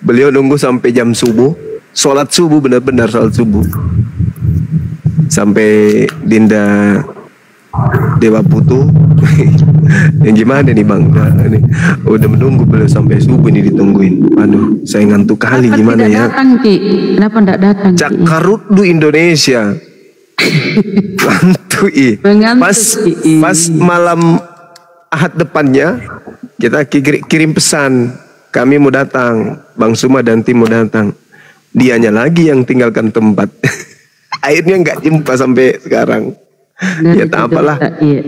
[SPEAKER 1] Beliau nunggu sampai jam subuh, sholat subuh, benar-benar sholat subuh, sampai Dinda Dewa Putu. Yang gimana nih bang? Nah, ini udah menunggu beliau sampai subuh ini ditungguin. Aduh, saya ngantuk kali.
[SPEAKER 5] Kenapa
[SPEAKER 1] gimana
[SPEAKER 5] tidak
[SPEAKER 1] ya?
[SPEAKER 5] Datang, Ki? Kenapa tidak datang? Ki?
[SPEAKER 1] Cakarutdu Indonesia. Ngantuk pas malam Ahad depannya kita kirim pesan, kami mau datang, Bang Suma dan tim mau datang. Dianya lagi yang tinggalkan tempat. Akhirnya nggak jumpa sampai sekarang. Ya tak apalah.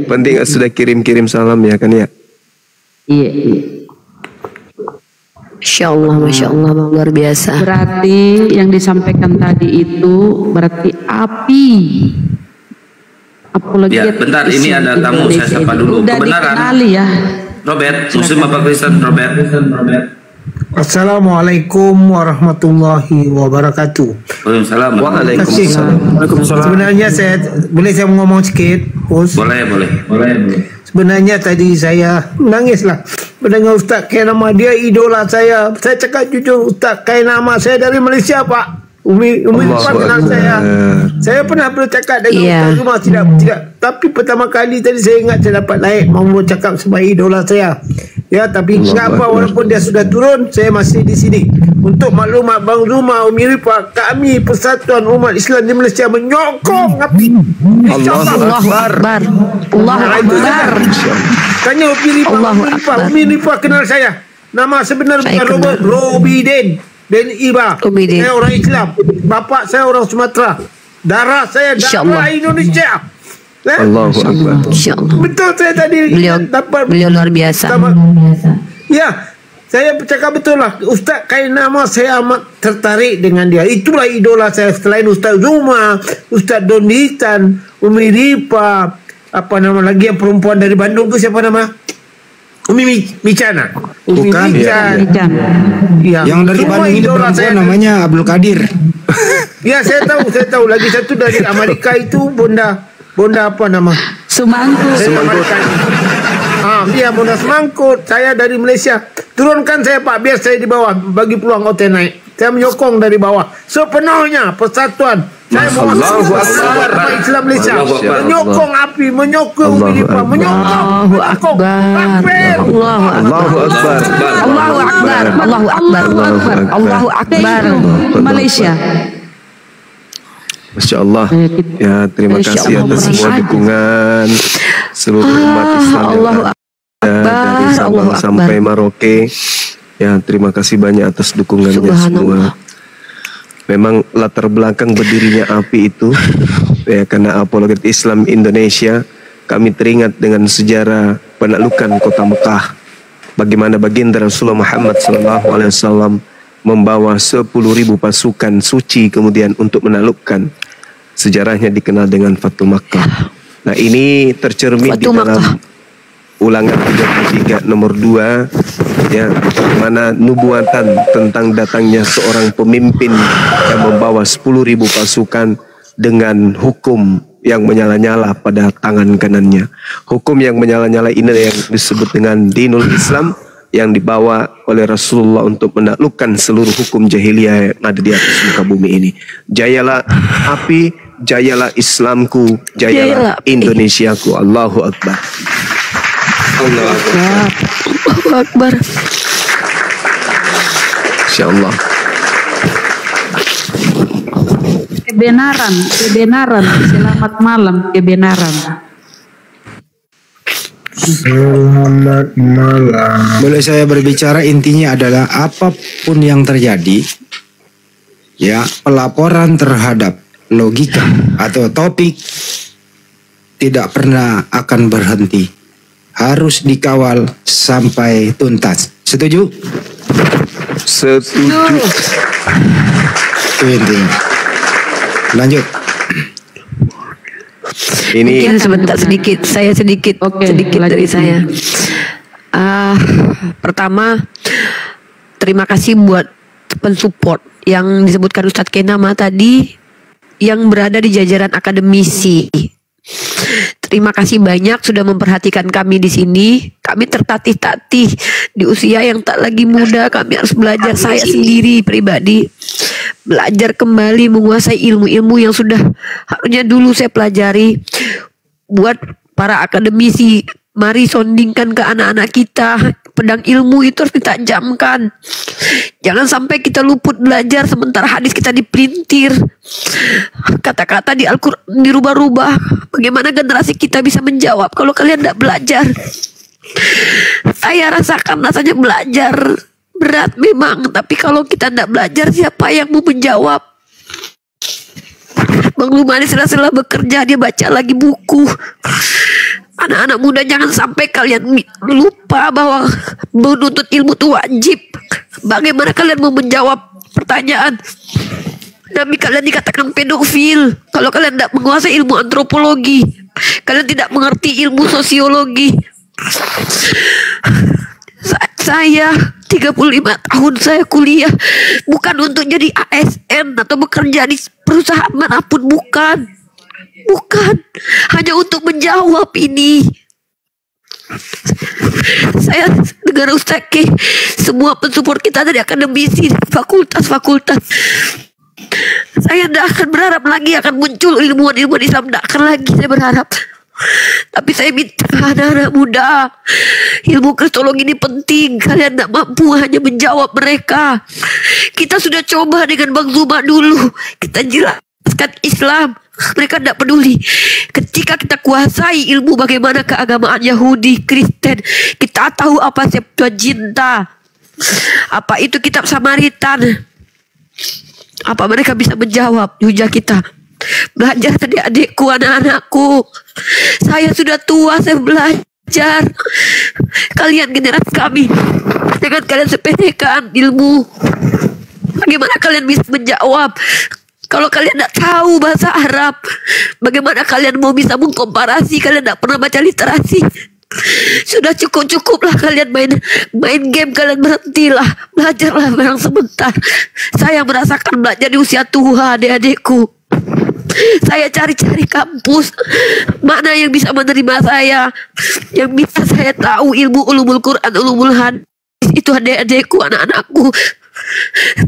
[SPEAKER 1] Penting sudah kirim-kirim salam ya kan ya.
[SPEAKER 5] Iya.
[SPEAKER 6] Masya Allah Bang, luar biasa.
[SPEAKER 5] Berarti yang disampaikan tadi itu berarti api. Apalagi
[SPEAKER 4] Ya, bentar, ini ada tamu, saya sapa dulu.
[SPEAKER 5] Udah
[SPEAKER 4] Kebenaran.
[SPEAKER 5] dikenali ya.
[SPEAKER 4] Robert, Muslim apa Kristen? Robert.
[SPEAKER 8] Assalamualaikum warahmatullahi wabarakatuh.
[SPEAKER 4] Waalaikumsalam.
[SPEAKER 1] Waalaikumsalam.
[SPEAKER 8] Sebenarnya boleh saya ngomong sedikit, Bos?
[SPEAKER 4] Boleh.
[SPEAKER 8] Sebenarnya tadi saya nangis lah mendengar Ustaz Kainama, dia idola saya. Saya cakap jujur, Ustaz Kainama saya dari Malaysia, Pak. Umi kenal saya. Saya pernah bercakap dengan Ustaz Zuma, tidak. Tapi pertama kali tadi saya ingat saya dapat naik mau cakap sebagai idola saya. Ya, tapi kenapa walaupun dia sudah turun, saya masih di sini. Untuk maklumat Bang Zuma, Umi Rifa, kami Persatuan Umat Islam di Malaysia menyokong api.
[SPEAKER 6] Allahu Akbar. Allahu Akbar.
[SPEAKER 8] Tanya Umi Rifa kenal saya. Nama sebenar bukan Robert, Robiden bin Iba. Saya orang Islam. Bapak saya orang Sumatera. Darah saya darah Indonesia.
[SPEAKER 1] Allahu Akbar.
[SPEAKER 8] Betul, saya tadi
[SPEAKER 6] beliau luar biasa.
[SPEAKER 8] Ya, saya bercakap betul lah. Ustaz Kainama saya amat tertarik dengan dia. Itulah idola saya selain Ustaz Zuma, Ustaz Donitan, Umi Rifa, apa nama lagi yang perempuan dari Bandung tu siapa nama? Umi Micana.
[SPEAKER 3] Bukan.
[SPEAKER 8] Ya.
[SPEAKER 3] Yang dari Bandung itu perempuan namanya Abdul Qadir.
[SPEAKER 8] Ya, saya tahu. Lagi satu dari Amerika itu Bonda apa nama?
[SPEAKER 5] Semangkut.
[SPEAKER 8] Dia Bonda Semangkut. Saya dari Malaysia. Turunkan saya Pak, biar saya di bawah. Bagi peluang OT naik. Saya menyokong dari bawah. Sepenuhnya persatuan. Saya mau Islam Malaysia. Menyokong api, menyokong Milipa, menyokong.
[SPEAKER 6] Allahu Akbar.
[SPEAKER 1] Allahu Akbar.
[SPEAKER 6] Allahu Akbar. Allahu Akbar. Allahu Akbar.
[SPEAKER 5] Malaysia.
[SPEAKER 1] Masya Allah. Ya, terima kasih atas semua dukungan seluruh umat Islam yang ada dari Sabang sampai Merauke. Ya, terima kasih banyak atas dukungannya semua. Memang latar belakang berdirinya API itu ya karena Apologet Islam Indonesia. Kami teringat dengan sejarah penaklukan kota Mekah. Bagaimana baginda Rasulullah Muhammad SAW membawa 10.000 pasukan suci kemudian untuk menaklukkan. Sejarahnya dikenal dengan Fatul Makkah. Nah, ini tercermin di dalam ulangan 33 nomor 2 ya, mana nubuatan tentang datangnya seorang pemimpin yang membawa 10.000 pasukan dengan hukum yang menyala-nyala pada tangan kanannya. Hukum yang menyala-nyala ini yang disebut dengan Dinul Islam, yang dibawa oleh Rasulullah untuk menaklukkan seluruh hukum jahiliyah yang ada di atas muka bumi ini. Jayalah api, jayalah Islamku, jayalah Indonesiaku. Allahu Akbar.
[SPEAKER 6] Allahu Akbar.
[SPEAKER 1] Insyaallah.
[SPEAKER 5] Kebenaran. Selamat malam, kebenaran.
[SPEAKER 8] Selamat malam.
[SPEAKER 3] Boleh saya berbicara, intinya adalah apapun yang terjadi, ya, pelaporan terhadap logika atau topik tidak pernah akan berhenti. harus dikawal sampai tuntas. Setuju?
[SPEAKER 1] Setuju.
[SPEAKER 3] Itu intinya. Lanjut.
[SPEAKER 1] Ini
[SPEAKER 6] Mungkin sebentar sedikit dari saya. Pertama, terima kasih buat pensupport yang disebutkan Ustadz Kenama tadi yang berada di jajaran akademisi. Terima kasih banyak sudah memperhatikan kami di sini. Kami tertatih-tatih di usia yang tak lagi muda. Kami harus belajar, saya sendiri pribadi belajar kembali menguasai ilmu-ilmu yang sudah harusnya dulu saya pelajari. Buat para akademisi, mari sondingkan ke anak-anak kita, pedang ilmu itu harus ditajamkan. Jangan sampai kita luput belajar sementara hadis kita dipelintir, kata-kata di Al-Quran dirubah-rubah. Bagaimana generasi kita bisa menjawab kalau kalian tidak belajar? Saya rasakan rasanya belajar berat memang, tapi kalau kita tidak belajar, siapa yang mau menjawab? Bang Lumani sela-sela bekerja, dia baca lagi buku. Anak-anak muda, jangan sampai kalian lupa bahwa menuntut ilmu itu wajib. Bagaimana kalian mau menjawab pertanyaan Nabi kalian dikatakan pedofil kalau kalian tidak menguasai ilmu antropologi, kalian tidak mengerti ilmu sosiologi? Saya 35 tahun saya kuliah bukan untuk jadi ASN atau bekerja di perusahaan manapun, bukan hanya untuk menjawab ini. Saya dengar Ustaz Ke, semua pensupport kita dari akademisi, fakultas. Saya tidak akan berharap lagi akan muncul ilmuwan-ilmuwan Islam, tidak akan lagi saya berharap. Tapi saya minta anak-anak muda, ilmu kristologi ini penting. Kalian tidak mampu hanya menjawab mereka. Kita sudah coba dengan Bang Zuma dulu, kita jelaskan Islam, mereka tidak peduli. Ketika kita kuasai ilmu bagaimana keagamaan Yahudi, Kristen, kita tahu apa Septuaginta, apa itu kitab Samaritan, apa mereka bisa menjawab hujah kita. Belajar tadi adikku, anak-anakku. Saya sudah tua, saya belajar. Kalian generasi kami, jangan kalian sepelekan ilmu. Bagaimana kalian bisa menjawab kalau kalian tidak tahu bahasa Arab? Bagaimana kalian mau bisa mengkomparasi? Kalian tidak pernah baca literasi. Sudah cukuplah kalian main game, kalian berhentilah, belajarlah barang sebentar. Saya merasakan belajar di usia tua, adik-adikku. Saya cari-cari kampus mana yang bisa menerima saya, yang bisa saya tahu ilmu ulumul Quran, ulumul hadis. Itu adik-adikku, anak-anakku.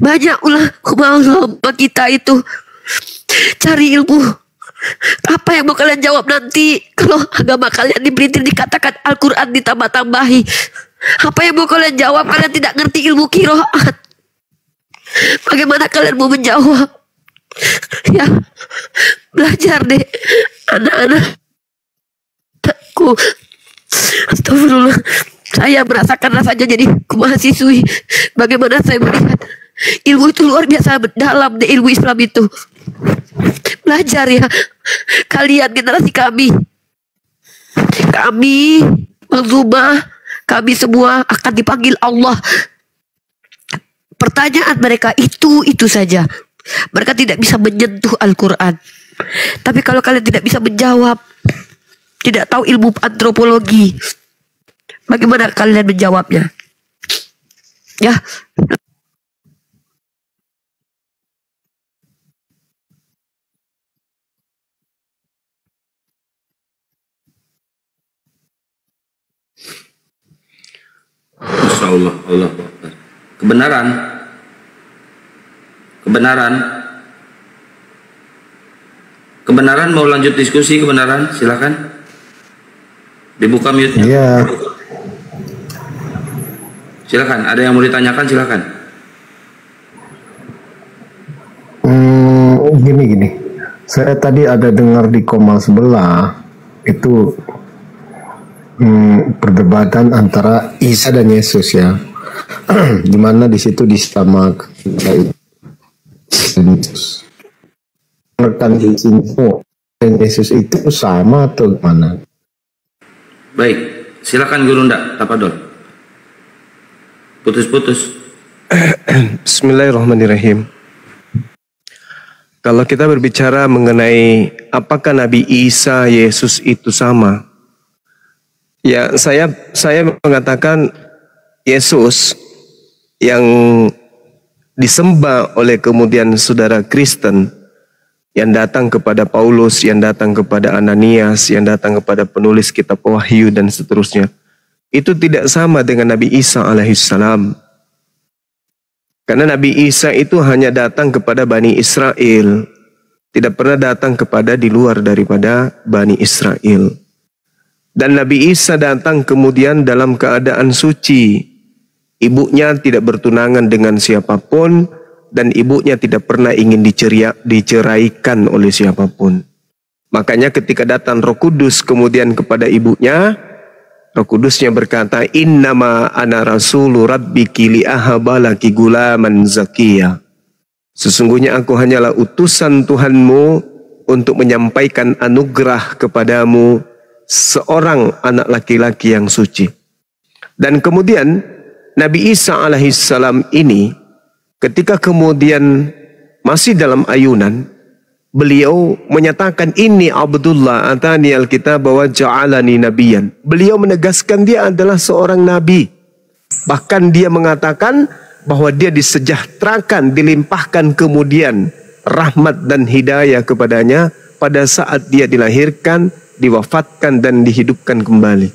[SPEAKER 6] Banyak ulama kita itu cari ilmu. Apa yang mau kalian jawab nanti kalau agama kalian dipelintir, dikatakan Al-Quran ditambah-tambahi? Apa yang mau kalian jawab? Kalian tidak ngerti ilmu qiraat. Bagaimana kalian mau menjawab? Ya, belajar deh anak-anakku. Astagfirullah, saya merasakan rasanya jadi mahasiswi. Bagaimana saya melihat ilmu itu luar biasa dalam deh, ilmu Islam itu. Belajar ya kalian, generasi kami, Bang Zuma, kami semua akan dipanggil Allah. Pertanyaan mereka itu saja. Mereka tidak bisa menyentuh Al-Quran. Tapi kalau kalian tidak bisa menjawab, tidak tahu ilmu antropologi, bagaimana kalian menjawabnya? Ya.
[SPEAKER 4] Masya Allah, Allah Akbar. Kebenaran mau lanjut diskusi, kebenaran, silakan. Dibuka mute-nya.
[SPEAKER 9] Iya.
[SPEAKER 4] Silakan, ada yang mau ditanyakan, silakan.
[SPEAKER 9] Gini. Saya tadi ada dengar di Komal sebelah itu perdebatan antara Isa dan Yesus ya. Dimana di situ disamakan Yesus. Rekan Yesus dan Yesus itu sama atau gimana?
[SPEAKER 4] Baik, Silakan Gurunda, Tapadol. Putus-putus.
[SPEAKER 1] Bismillahirrahmanirrahim. Kalau kita berbicara mengenai apakah Nabi Isa Yesus itu sama, ya saya mengatakan Yesus yang disembah oleh kemudian saudara Kristen, yang datang kepada Paulus, yang datang kepada Ananias, yang datang kepada penulis kitab Wahyu dan seterusnya, itu tidak sama dengan Nabi Isa alaihissalam. Karena Nabi Isa itu hanya datang kepada Bani Israel, tidak pernah datang kepada di luar daripada Bani Israel. Dan Nabi Isa datang kemudian dalam keadaan suci. Ibunya tidak bertunangan dengan siapapun, dan ibunya tidak pernah ingin diceraikan oleh siapapun. Makanya ketika datang Roh Kudus kemudian kepada ibunya, Roh Kudusnya berkata, Innama ana rasulu rabbiki li'ahabalaki gulaman zakiya. Sesungguhnya aku hanyalah utusan Tuhanmu untuk menyampaikan anugerah kepadamu seorang anak laki-laki yang suci. Dan kemudian Nabi Isa alaihissalam ini ketika kemudian masih dalam ayunan, beliau menyatakan ini Abdullah atani alkitab wa ja'alani nabiyan. Beliau menegaskan dia adalah seorang nabi. Bahkan dia mengatakan bahwa dia disejahterakan, dilimpahkan kemudian rahmat dan hidayah kepadanya pada saat dia dilahirkan, diwafatkan dan dihidupkan kembali.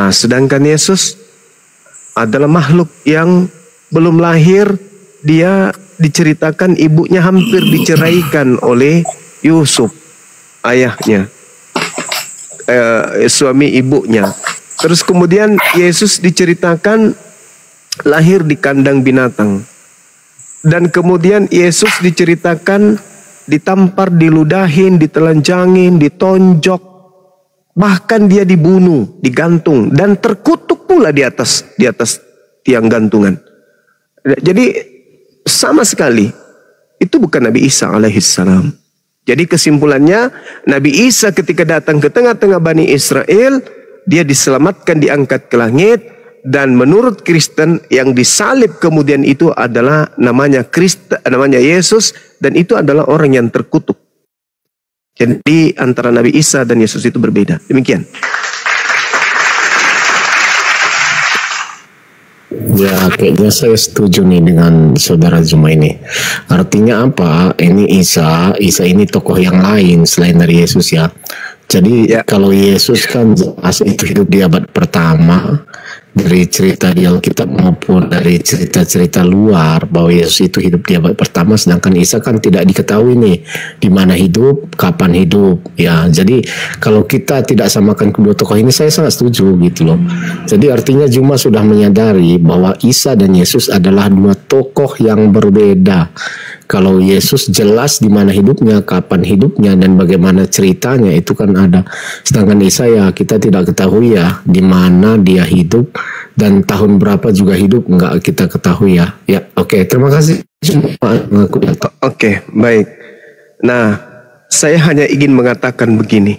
[SPEAKER 1] Nah, sedangkan Yesus adalah makhluk yang belum lahir. Dia diceritakan ibunya hampir diceraikan oleh Yusuf, ayahnya, suami ibunya. Terus kemudian Yesus diceritakan lahir di kandang binatang. Dan kemudian Yesus diceritakan ditampar, diludahin, ditelanjangin, ditonjok. Bahkan dia dibunuh, digantung dan terkutuk pula di atas tiang gantungan. Jadi sama sekali itu bukan Nabi Isa alaihissalam. Jadi kesimpulannya, Nabi Isa ketika datang ke tengah-tengah Bani Israel, dia diselamatkan, diangkat ke langit. Dan menurut Kristen yang disalib kemudian itu adalah namanya Yesus, dan itu adalah orang yang terkutuk. Jadi antara Nabi Isa dan Yesus itu berbeda. Demikian.
[SPEAKER 9] Ya, kayaknya saya setuju nih dengan saudara Zuma ini. Artinya apa? Ini Isa ini tokoh yang lain selain dari Yesus ya. Jadi kalau Yesus kan jelas itu hidup di abad pertama, dari cerita di Alkitab maupun dari cerita-cerita luar bahwa Yesus itu hidup di abad pertama, sedangkan Isa kan tidak diketahui nih di mana hidup, kapan hidup ya. Jadi kalau kita tidak samakan kedua tokoh ini, saya sangat setuju gitu loh. Jadi artinya Juma sudah menyadari bahwa Isa dan Yesus adalah dua tokoh yang berbeda. Kalau Yesus jelas di mana hidupnya, kapan hidupnya, dan bagaimana ceritanya itu kan ada. Sedangkan Isa ya kita tidak ketahui ya di mana dia hidup dan tahun berapa juga hidup, nggak kita ketahui ya. Ya, oke, terima kasih.
[SPEAKER 1] Oke, baik. Nah, saya hanya ingin mengatakan begini.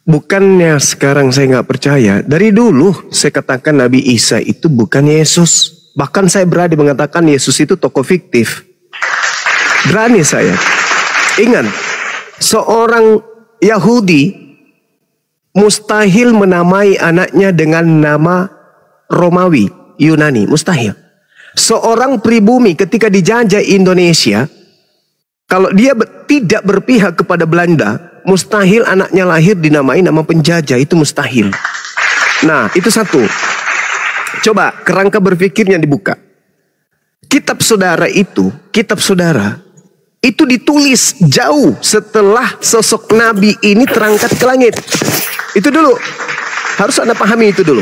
[SPEAKER 1] Bukannya sekarang saya nggak percaya. Dari dulu saya katakan Nabi Isa itu bukan Yesus. Bahkan saya berani mengatakan Yesus itu tokoh fiktif. Berani saya. Ingat, seorang Yahudi mustahil menamai anaknya dengan nama Romawi, Yunani, mustahil. Seorang pribumi ketika dijajah Indonesia, kalau dia tidak berpihak kepada Belanda, mustahil anaknya lahir dinamai nama penjajah, itu mustahil. Nah, itu satu. Coba kerangka berpikirnya dibuka. Kitab saudara itu ditulis jauh setelah sosok Nabi ini terangkat ke langit. Itu dulu. Harus Anda pahami itu dulu.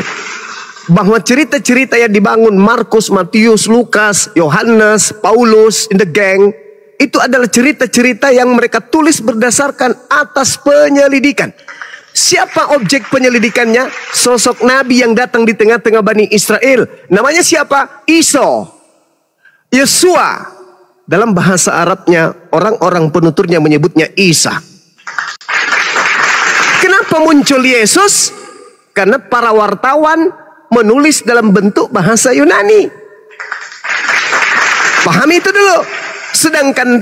[SPEAKER 1] Bahwa cerita-cerita yang dibangun Markus, Matius, Lukas, Yohanes, Paulus, in the gang, itu adalah cerita-cerita yang mereka tulis berdasarkan atas penyelidikan. Siapa objek penyelidikannya? Sosok Nabi yang datang di tengah-tengah Bani Israel. Namanya siapa? Isa. Yesua. Dalam bahasa Arabnya, orang-orang penuturnya menyebutnya Isa. Kenapa muncul Yesus? Karena para wartawan menulis dalam bentuk bahasa Yunani. Pahami itu dulu. Sedangkan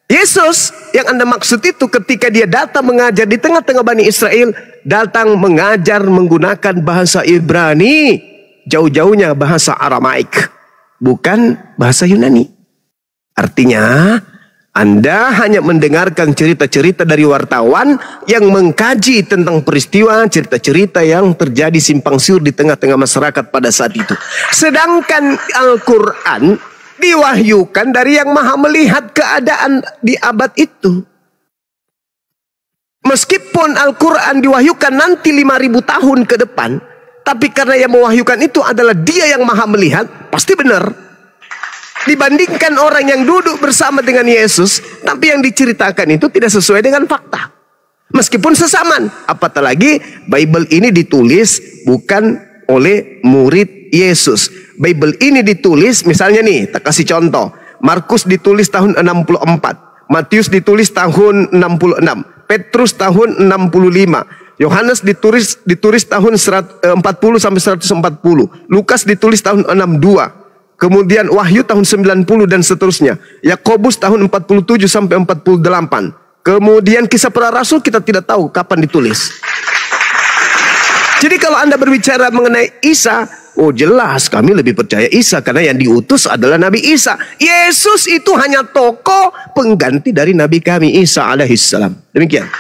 [SPEAKER 1] Yesus yang Anda maksud itu ketika dia datang mengajar di tengah-tengah Bani Israel, datang mengajar menggunakan bahasa Ibrani, jauh-jauhnya bahasa Aramaik, bukan bahasa Yunani. Artinya Anda hanya mendengarkan cerita-cerita dari wartawan yang mengkaji tentang peristiwa, cerita-cerita yang terjadi simpang siur di tengah-tengah masyarakat pada saat itu. Sedangkan Al-Quran diwahyukan dari yang maha melihat keadaan di abad itu. Meskipun Al-Quran diwahyukan nanti 5.000 tahun ke depan, tapi karena yang mewahyukan itu adalah dia yang maha melihat, pasti benar. Dibandingkan orang yang duduk bersama dengan Yesus, tapi yang diceritakan itu tidak sesuai dengan fakta. Meskipun sesamaan, apatah lagi Bible ini ditulis bukan oleh murid Yesus. Bible ini ditulis, misalnya nih, tak kasih contoh. Markus ditulis tahun 64, Matius ditulis tahun 66, Petrus tahun 65, Yohanes ditulis tahun 40 sampai 140, Lukas ditulis tahun 62. Kemudian Wahyu tahun 90 dan seterusnya. Yakobus tahun 47 sampai 48. Kemudian Kisah Para Rasul kita tidak tahu kapan ditulis. Jadi kalau Anda berbicara mengenai Isa, oh jelas kami lebih percaya Isa karena yang diutus adalah Nabi Isa. Yesus itu hanya tokoh pengganti dari Nabi kami Isa alaihissalam. Demikian.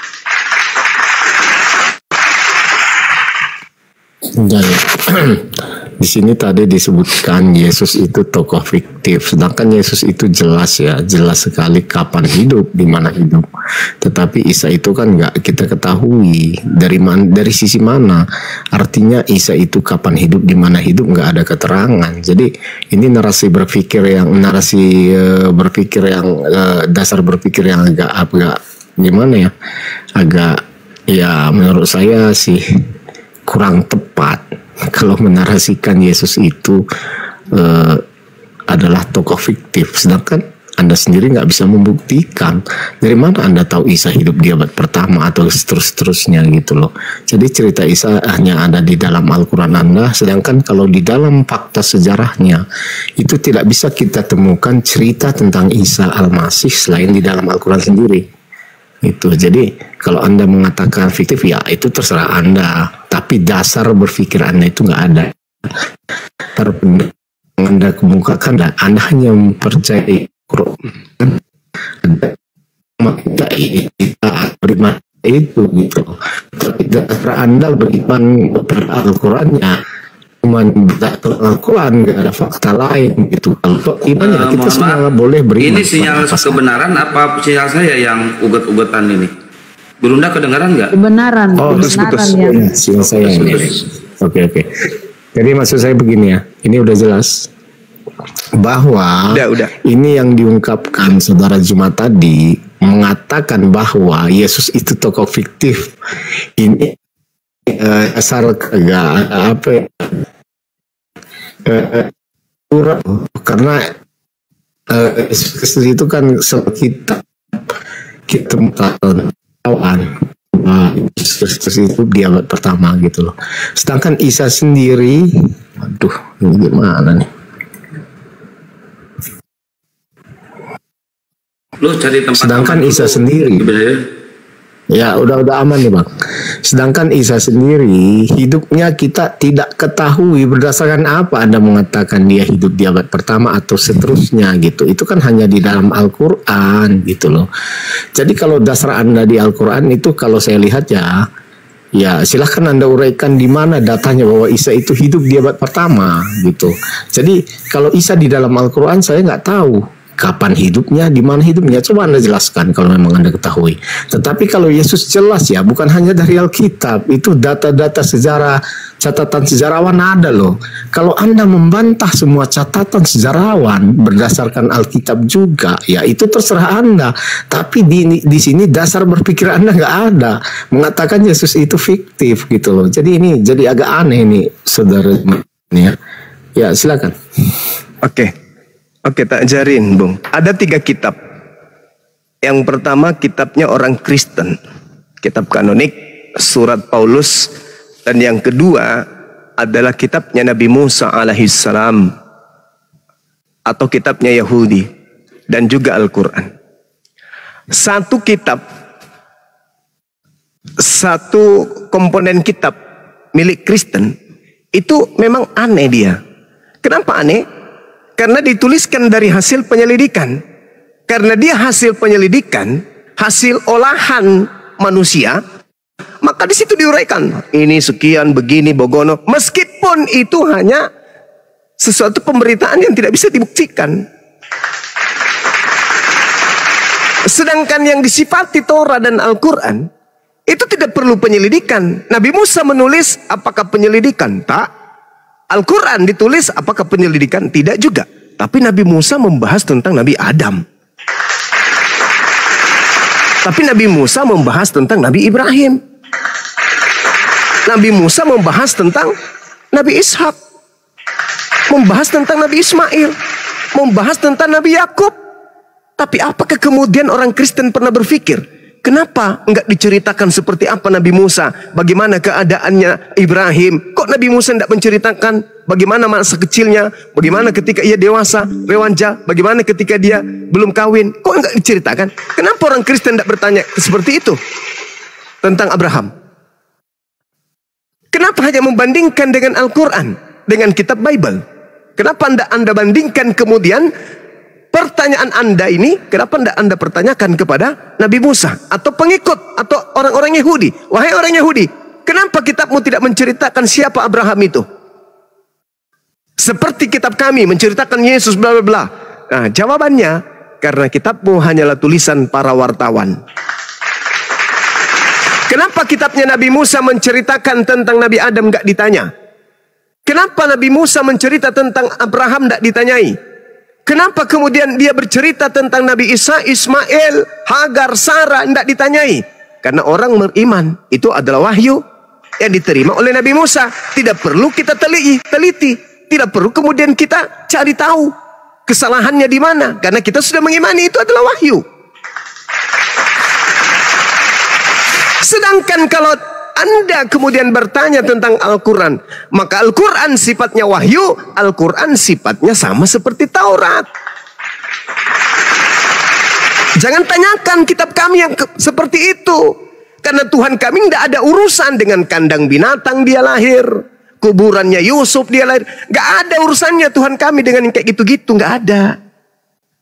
[SPEAKER 9] Di sini tadi disebutkan Yesus itu tokoh fiktif, sedangkan Yesus itu jelas ya, jelas sekali kapan hidup, di mana hidup. Tetapi Isa itu kan nggak kita ketahui dari sisi mana. Artinya Isa itu kapan hidup, di mana hidup, nggak ada keterangan. Jadi ini narasi berpikir yang dasar berpikir yang agak gimana ya, agak ya menurut saya sih kurang tepat kalau menarasikan Yesus itu adalah tokoh fiktif, sedangkan Anda sendiri nggak bisa membuktikan. Dari mana Anda tahu Isa hidup di abad pertama atau seterusnya gitu loh. Jadi cerita Isa hanya ada di dalam Al-Quran Anda, sedangkan kalau di dalam fakta sejarahnya itu tidak bisa kita temukan cerita tentang Isa Al-Masih selain di dalam Al-Quran sendiri. Itu jadi kalau Anda mengatakan fiktif ya itu terserah Anda, tapi dasar berpikir Anda itu nggak ada. Anda kemukakan dan Anda hanya mempercayai Quran, kita beriman itu gitu. Tapi dasar Anda beriman pada Al-Qurannya cuma Al-Quran, nggak ada fakta lain gitu. Kalau imannya kita semua boleh beriman.
[SPEAKER 4] Ini sinyal kebenaran apa sinyal saya yang uget-ugetan ini? Gurunda kedengaran nggak?
[SPEAKER 5] Kebenaran,
[SPEAKER 9] oh,
[SPEAKER 5] kebenaran
[SPEAKER 9] ya. Sinyal saya ini. Oke. Jadi maksud saya begini ya, ini udah jelas bahwa ini yang diungkapkan saudara Jumat tadi mengatakan bahwa Yesus itu tokoh fiktif. Ini asal apa ya? Karena Yesus itu kan kita mengetahuan Yesus Kristus itu di abad pertama gitu loh. Sedangkan Isa sendiri, aduh ini gimana nih? Sedangkan Isa sendiri, ya udah aman nih bang. Sedangkan Isa sendiri hidupnya kita tidak ketahui berdasarkan apa Anda mengatakan dia hidup di abad pertama atau seterusnya gitu. Itu kan hanya di dalam Al-Quran gitu loh. Jadi kalau dasar Anda di Al-Quran itu kalau saya lihat ya silahkan Anda uraikan di mana datanya bahwa Isa itu hidup di abad pertama gitu. Jadi kalau Isa di dalam Al-Quran saya nggak tahu kapan hidupnya, di mana hidupnya, coba Anda jelaskan kalau memang Anda ketahui. Tetapi kalau Yesus jelas ya, bukan hanya dari Alkitab, itu data-data sejarah, catatan sejarawan ada loh. Kalau Anda membantah semua catatan sejarawan berdasarkan Alkitab juga, ya itu terserah Anda. Tapi di sini dasar berpikir Anda nggak ada, mengatakan Yesus itu fiktif gitu loh. Jadi ini jadi agak aneh nih, saudara. Ya silakan.
[SPEAKER 1] Oke, tak ajarin, Bung. Ada 3 kitab. Yang pertama kitabnya orang Kristen. Kitab kanonik, surat Paulus Dan yang kedua adalah kitabnya Nabi Musa alaihissalam atau kitabnya Yahudi dan juga Al-Quran. Satu kitab, satu komponen kitab milik Kristen itu memang aneh dia. Kenapa aneh? Karena dituliskan dari hasil penyelidikan. Karena dia hasil penyelidikan, hasil olahan manusia, maka di situ diuraikan ini sekian begini bogono. Meskipun itu hanya sesuatu pemberitaan yang tidak bisa dibuktikan. Sedangkan yang disifati Torah dan Al-Quran itu tidak perlu penyelidikan. Nabi Musa menulis, apakah penyelidikan? Tak. Al-Quran ditulis, apakah penyelidikan? Tidak juga. Tapi Nabi Musa membahas tentang Nabi Adam. Tapi Nabi Musa membahas tentang Nabi Ibrahim. Nabi Musa membahas tentang Nabi Ishak. Membahas tentang Nabi Ismail. Membahas tentang Nabi Yakub. Tapi apakah kemudian orang Kristen pernah berpikir, kenapa enggak diceritakan seperti apa Nabi Musa? Bagaimana keadaannya Ibrahim? Kok Nabi Musa tidak menceritakan bagaimana masa kecilnya? Bagaimana ketika ia dewasa, rewanja? Bagaimana ketika dia belum kawin? Kok enggak diceritakan? Kenapa orang Kristen tidak bertanya seperti itu tentang Abraham? Kenapa hanya membandingkan dengan Al-Quran, dengan kitab Bible? Kenapa anda bandingkan kemudian pertanyaan Anda ini, kenapa Anda pertanyakan kepada Nabi Musa atau pengikut atau orang-orang Yahudi? Wahai orang Yahudi, kenapa kitabmu tidak menceritakan siapa Abraham itu? Seperti kitab kami menceritakan Yesus bla bla bla. Nah, jawabannya karena kitabmu hanyalah tulisan para wartawan. Kenapa kitabnya Nabi Musa menceritakan tentang Nabi Adam enggak ditanya? Kenapa Nabi Musa mencerita tentang Abraham enggak ditanyai? Kenapa kemudian dia bercerita tentang Nabi Isa, Ismail, Hagar, Sarah tidak ditanyai? Karena orang beriman itu adalah wahyu yang diterima oleh Nabi Musa. Tidak perlu kita teliti. Tidak perlu kemudian kita cari tahu kesalahannya di mana. Karena kita sudah mengimani itu adalah wahyu. Sedangkan kalau Anda kemudian bertanya tentang Al-Quran, maka Al-Quran sifatnya wahyu, Al-Quran sifatnya sama seperti Taurat. Jangan tanyakan kitab kami yang seperti itu. Karena Tuhan kami tidak ada urusan dengan kandang binatang dia lahir, kuburannya Yusuf dia lahir. Gak ada urusannya Tuhan kami dengan yang kayak gitu-gitu, gak ada.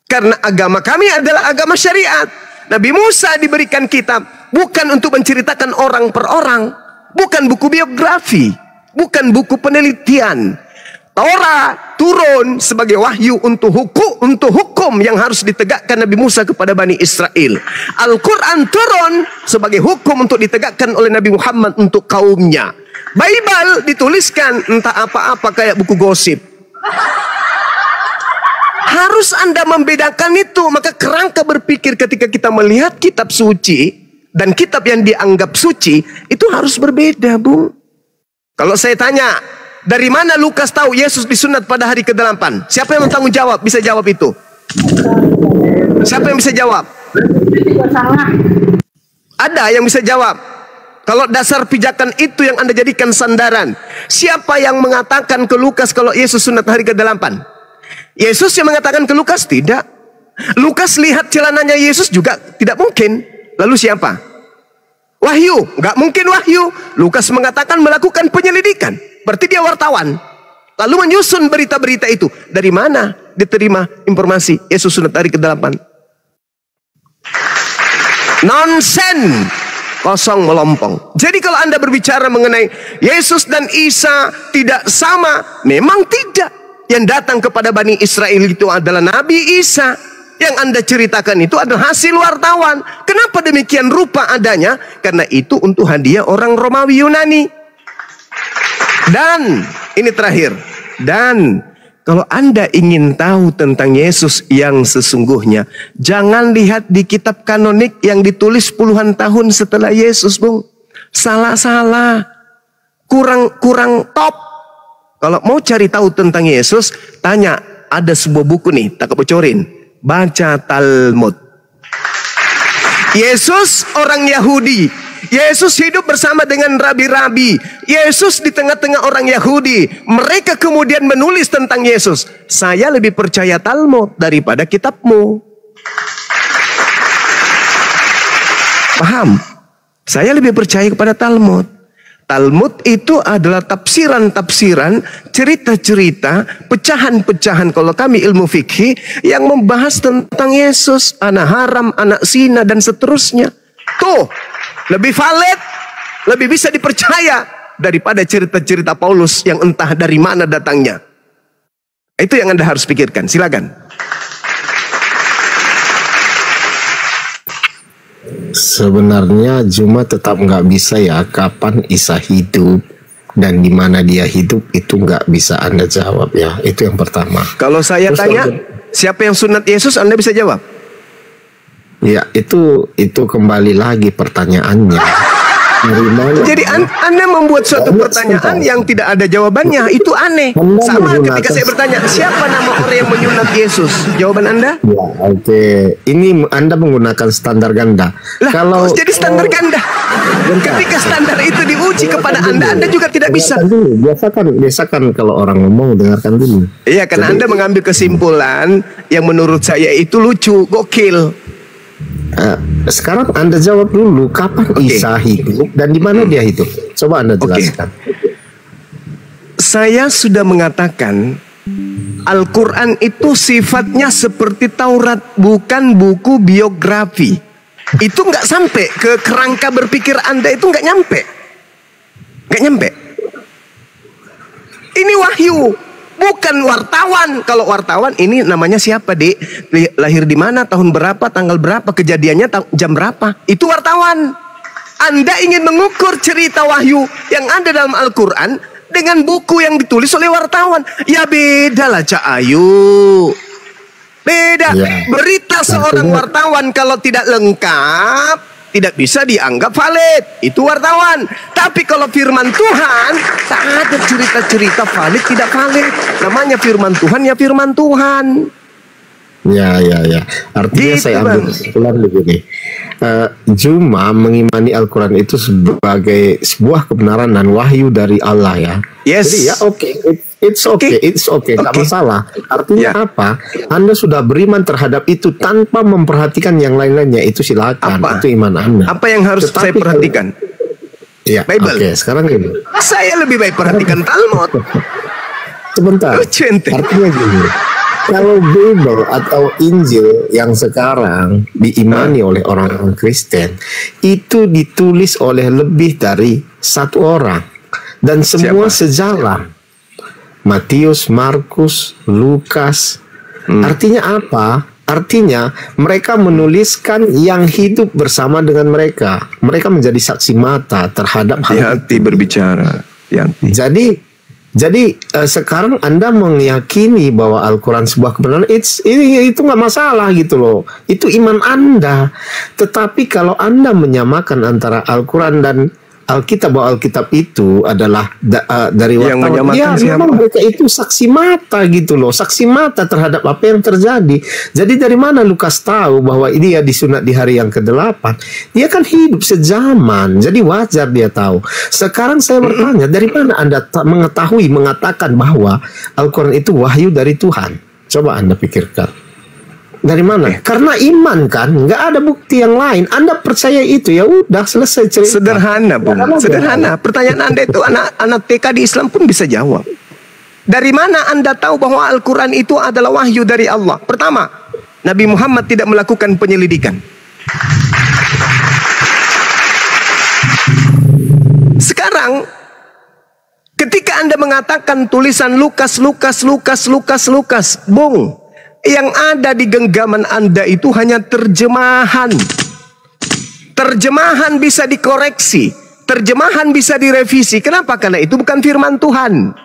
[SPEAKER 1] Karena agama kami adalah agama syariat. Nabi Musa diberikan kitab bukan untuk menceritakan orang per orang, bukan buku biografi, bukan buku penelitian. Torah turun sebagai wahyu untuk hukum yang harus ditegakkan Nabi Musa kepada Bani Israel. Al-Quran turun sebagai hukum untuk ditegakkan oleh Nabi Muhammad untuk kaumnya. Bible dituliskan entah apa-apa kayak buku gosip. Harus Anda membedakan itu. Maka kerangka berpikir ketika kita melihat kitab suci dan kitab yang dianggap suci itu harus berbeda, Bung. Kalau saya tanya, dari mana Lukas tahu Yesus disunat pada hari ke-8? Siapa yang bertanggung jawab? Bisa jawab itu? Siapa yang bisa jawab? Ada yang bisa jawab. Kalau dasar pijakan itu yang Anda jadikan sandaran, siapa yang mengatakan ke Lukas kalau Yesus sunat hari ke-8? Yesus yang mengatakan ke Lukas? Tidak. Lukas lihat celananya Yesus juga tidak mungkin. Lalu siapa? Wahyu. Nggak mungkin wahyu. Lukas mengatakan melakukan penyelidikan. Berarti dia wartawan. Lalu menyusun berita-berita itu. Dari mana diterima informasi Yesus sunat hari ke-8? Nonsen. Kosong melompong. Jadi kalau Anda berbicara mengenai Yesus dan Isa tidak sama, memang tidak. Yang datang kepada Bani Israel itu adalah Nabi Isa. Yang Anda ceritakan itu adalah hasil wartawan. Kenapa demikian rupa adanya? Karena itu untuk hadiah orang Romawi Yunani. Dan ini terakhir. Dan kalau Anda ingin tahu tentang Yesus yang sesungguhnya, jangan lihat di kitab kanonik yang ditulis puluhan tahun setelah Yesus, Bung. Salah-salah. Kurang top. Kalau mau cari tahu tentang Yesus, tanya, ada sebuah buku nih, tak kebocorin. Baca Talmud. Yesus orang Yahudi Yesus hidup bersama dengan rabi-rabi. Yesus di tengah-tengah orang Yahudi. Mereka kemudian menulis tentang Yesus. Saya lebih percaya Talmud daripada kitabmu. Paham? Saya lebih percaya kepada Talmud. Talmud itu adalah tafsiran-tafsiran, cerita-cerita, pecahan-pecahan kalau kami ilmu fikih yang membahas tentang Yesus, anak haram, anak zina dan seterusnya. Tuh, lebih valid, lebih bisa dipercaya daripada cerita-cerita Paulus yang entah dari mana datangnya. Itu yang Anda harus pikirkan. Silakan.
[SPEAKER 9] Sebenarnya Juma tetap nggak bisa ya kapan Isa hidup dan di mana dia hidup itu nggak bisa Anda jawab ya. Itu yang pertama.
[SPEAKER 1] Kalau saya tanya siapa yang sunat Yesus, Anda bisa jawab?
[SPEAKER 9] Ya itu kembali lagi pertanyaannya.
[SPEAKER 1] Jadi Anda membuat suatu pertanyaan yang tidak ada jawabannya. Itu aneh. Sama ketika saya bertanya, siapa nama orang yang menyunat Yesus? Jawaban Anda?
[SPEAKER 9] Ya, oke. Ini Anda menggunakan standar ganda.
[SPEAKER 1] Lah, kalau jadi standar ganda. Ketika standar itu diuji kepada Anda juga tidak bisa.
[SPEAKER 9] Biasakan kalau orang ngomong dengarkan dulu.
[SPEAKER 1] Iya, karena Anda mengambil kesimpulan yang menurut saya itu lucu, gokil.
[SPEAKER 9] Sekarang Anda jawab dulu, kapan Isa hidup dan di mana dia hidup? Coba Anda jelaskan.
[SPEAKER 1] Saya sudah mengatakan Al-Quran itu sifatnya seperti Taurat, bukan buku biografi. Itu nggak sampai ke kerangka berpikir Anda, itu nggak nyampe. Nggak nyampe. Ini wahyu, bukan wartawan. Kalau wartawan ini namanya siapa, Dek? Lahir di mana, tahun berapa, tanggal berapa, kejadiannya jam berapa. Itu wartawan. Anda ingin mengukur cerita wahyu yang ada dalam Al-Quran dengan buku yang ditulis oleh wartawan. Ya beda lah, Cak Ayu. Beda. Ya. Berita seorang wartawan kalau tidak lengkap tidak bisa dianggap valid. Itu wartawan. Tapi kalau firman Tuhan, tak ada cerita-cerita valid tidak valid. Namanya firman Tuhan ya firman Tuhan.
[SPEAKER 9] Ya. Artinya gitu, saya ambil kesimpulan begini. Juma mengimani Al-Quran itu sebagai sebuah kebenaran dan wahyu dari Allah ya.
[SPEAKER 1] Yes.
[SPEAKER 9] Jadi ya it's okay, nggak masalah. Artinya apa? Anda sudah beriman terhadap itu tanpa memperhatikan yang lain-lainnya, itu silakan. Itu iman Anda.
[SPEAKER 1] Apa yang harus saya perhatikan?
[SPEAKER 9] Ya, Bible. Sekarang ini.
[SPEAKER 1] Saya lebih baik perhatikan Talmud.
[SPEAKER 9] Sebentar. Artinya gini. Kalau Bible atau Injil yang sekarang diimani oleh orang-orang Kristen itu ditulis oleh lebih dari satu orang dan semua sejalan. Matius, Markus, Lukas. Artinya apa? Artinya mereka menuliskan yang hidup bersama dengan mereka. Mereka menjadi saksi mata terhadap
[SPEAKER 1] hati berbicara.
[SPEAKER 9] Jadi sekarang Anda meyakini bahwa Al-Quran sebuah kebenaran, itu nggak masalah gitu loh. Itu iman Anda. Tetapi kalau Anda menyamakan antara Al-Quran dan Alkitab, bahwa Alkitab itu adalah dari wartawan, ya memang mereka itu saksi mata gitu loh, saksi mata terhadap apa yang terjadi. Jadi dari mana Lukas tahu bahwa ini ya disunat di hari yang ke-8? Dia kan hidup sejaman, jadi wajar dia tahu. Sekarang saya bertanya, dari mana Anda mengatakan bahwa Al-Quran itu wahyu dari Tuhan? Coba Anda pikirkan. Dari mana? Karena iman kan, nggak ada bukti yang lain. Anda percaya itu, ya udah selesai cerita.
[SPEAKER 1] Sederhana, Bung. Sederhana. Pertanyaan Anda itu anak TK di Islam pun bisa jawab. Dari mana Anda tahu bahwa Al-Quran itu adalah wahyu dari Allah? Pertama, Nabi Muhammad tidak melakukan penyelidikan. Sekarang, ketika Anda mengatakan tulisan Lukas, Bung, yang ada di genggaman Anda itu hanya terjemahan. Terjemahan bisa dikoreksi, terjemahan bisa direvisi. Kenapa? Karena itu bukan firman Tuhan.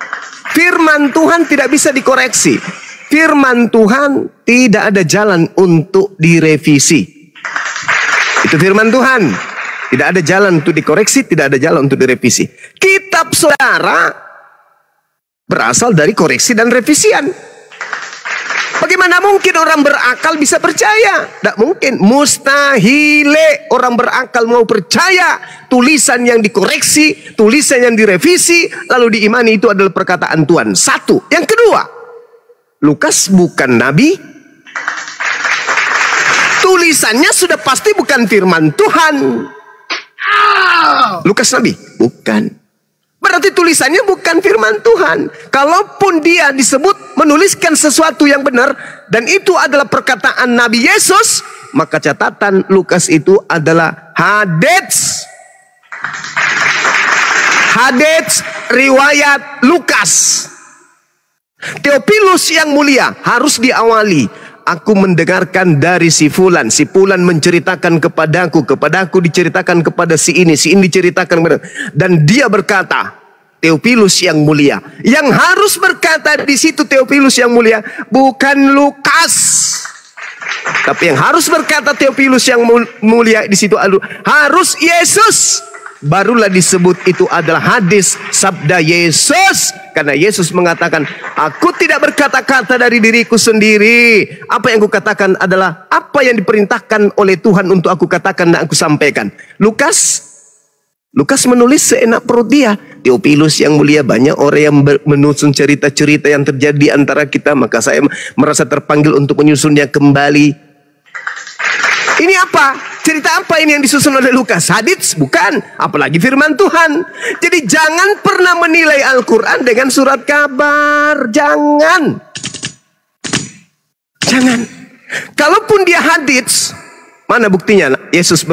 [SPEAKER 1] Firman Tuhan tidak bisa dikoreksi. Firman Tuhan tidak ada jalan untuk direvisi. Itu firman Tuhan. Tidak ada jalan untuk dikoreksi, tidak ada jalan untuk direvisi. Kitab saudara berasal dari koreksi dan revisian. Bagaimana Mana mungkin orang berakal bisa percaya? Tidak mungkin. Mustahile orang berakal mau percaya tulisan yang dikoreksi, tulisan yang direvisi, lalu diimani itu adalah perkataan Tuhan. Satu. Yang kedua, Lukas bukan nabi. Tulisannya sudah pasti bukan firman Tuhan. Lukas nabi? Bukan. Berarti tulisannya bukan firman Tuhan. Kalaupun dia disebut menuliskan sesuatu yang benar dan itu adalah perkataan Nabi Yesus, maka catatan Lukas itu adalah hadits. Hadits riwayat Lukas. Theophilus yang mulia harus diawali. Aku mendengarkan dari si fulan menceritakan kepadaku diceritakan kepada si ini diceritakan kepada, dan dia berkata, Theophilus yang mulia. Yang harus berkata di situ Theophilus yang mulia bukan Lukas. Tapi yang harus berkata Theophilus yang mulia di situ harus Yesus. Barulah disebut itu adalah hadis sabda Yesus. Karena Yesus mengatakan, aku tidak berkata-kata dari diriku sendiri. Apa yang aku katakan adalah apa yang diperintahkan oleh Tuhan untuk aku katakan dan aku sampaikan. Lukas menulis seenak perut dia. Theophilus yang mulia, banyak orang yang menyusun cerita-cerita yang terjadi antara kita, maka saya merasa terpanggil untuk menyusunnya kembali. Ini apa? Cerita apa ini yang disusun oleh Lukas? Hadits? Bukan. Apalagi firman Tuhan. Jadi jangan pernah menilai Al-Quran dengan surat kabar. Jangan. Kalaupun dia hadits, mana buktinya? Yesus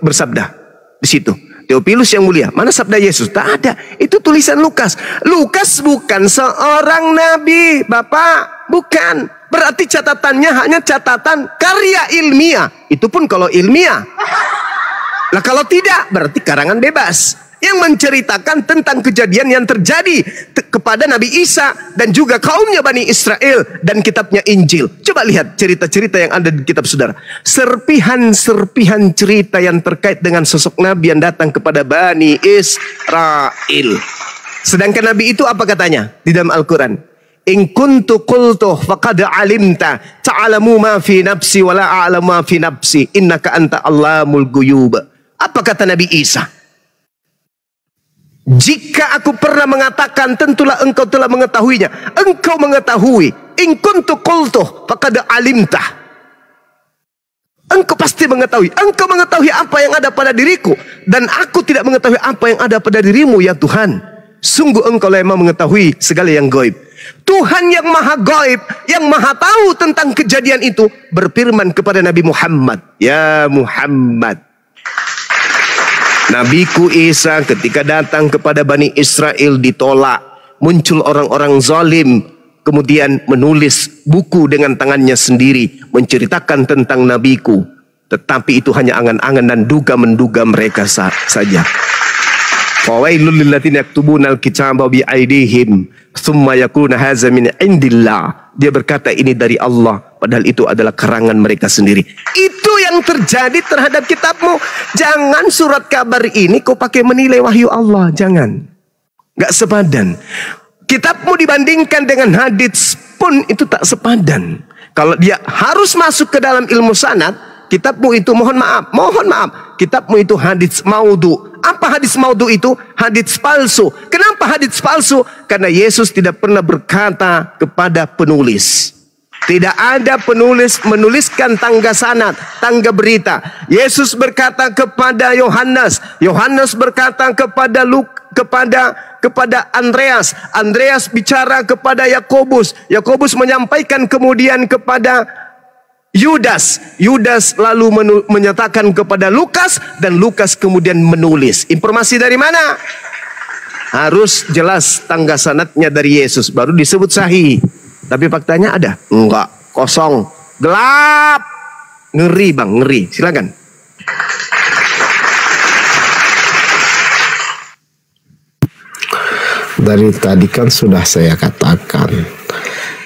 [SPEAKER 1] bersabda di situ. Theophilus yang mulia, mana sabda Yesus? Tak ada. Itu tulisan Lukas. Lukas bukan seorang nabi, Bapak. Bukan. Berarti catatannya hanya catatan karya ilmiah. Itu pun kalau ilmiah. Lah kalau tidak, berarti karangan bebas. Yang menceritakan tentang kejadian yang terjadi kepada Nabi Isa dan juga kaumnya Bani Israel dan kitabnya Injil. Coba lihat cerita-cerita yang ada di kitab saudara. Serpihan-serpihan cerita yang terkait dengan sosok Nabi yang datang kepada Bani Israel. Sedangkan Nabi itu apa katanya di dalam Al-Quran? In kuntu qultuh faqad alimta ta'alamu ma fi nafsi wa la a'lamu ma fi nafsi innaka anta allamul ghuyub. Apa kata Nabi Isa? Jika aku pernah mengatakan, tentulah engkau telah mengetahuinya. Engkau mengetahui. In kuntu qultuh faqad alimta. Engkau pasti mengetahui. Engkau mengetahui apa yang ada pada diriku dan aku tidak mengetahui apa yang ada pada dirimu ya Tuhan. Sungguh engkau lah yang mengetahui segala yang gaib. Tuhan yang maha gaib, yang maha tahu tentang kejadian itu, berfirman kepada Nabi Muhammad, ya Muhammad, Nabiku Isa ketika datang kepada Bani Israel ditolak. Muncul orang-orang zalim, kemudian menulis buku dengan tangannya sendiri, menceritakan tentang nabiku. Tetapi itu hanya angan-angan dan duga-menduga mereka saja. Fawailul lilladzina yaktubuna al-kitaba bi aydihim thumma yakuna hadza min indillah. Dia berkata ini dari Allah, padahal itu adalah karangan mereka sendiri. Itu yang terjadi terhadap kitabmu. Jangan surat kabar ini kau pakai menilai wahyu Allah, jangan. Gak sepadan. Kitabmu dibandingkan dengan hadits pun itu tak sepadan. Kalau dia harus masuk ke dalam ilmu sanad, kitabmu itu mohon maaf, kitabmu itu hadits maudhu. Apa hadits maudhu itu? Hadits palsu. Kenapa hadits palsu? Karena Yesus tidak pernah berkata kepada penulis. Tidak ada penulis menuliskan tangga sanad, tangga berita. Yesus berkata kepada Yohanes, Yohanes berkata kepada kepada Andreas, Andreas bicara kepada Yakobus, Yakobus menyampaikan kemudian kepada Yudas, Yudas lalu menyatakan kepada Lukas, dan Lukas kemudian menulis. Informasi dari mana? Harus jelas tangga sanadnya dari Yesus, baru disebut sahih. Tapi faktanya ada? Enggak, kosong, gelap. Ngeri bang, ngeri. Silakan.
[SPEAKER 9] Dari tadi kan sudah saya katakan,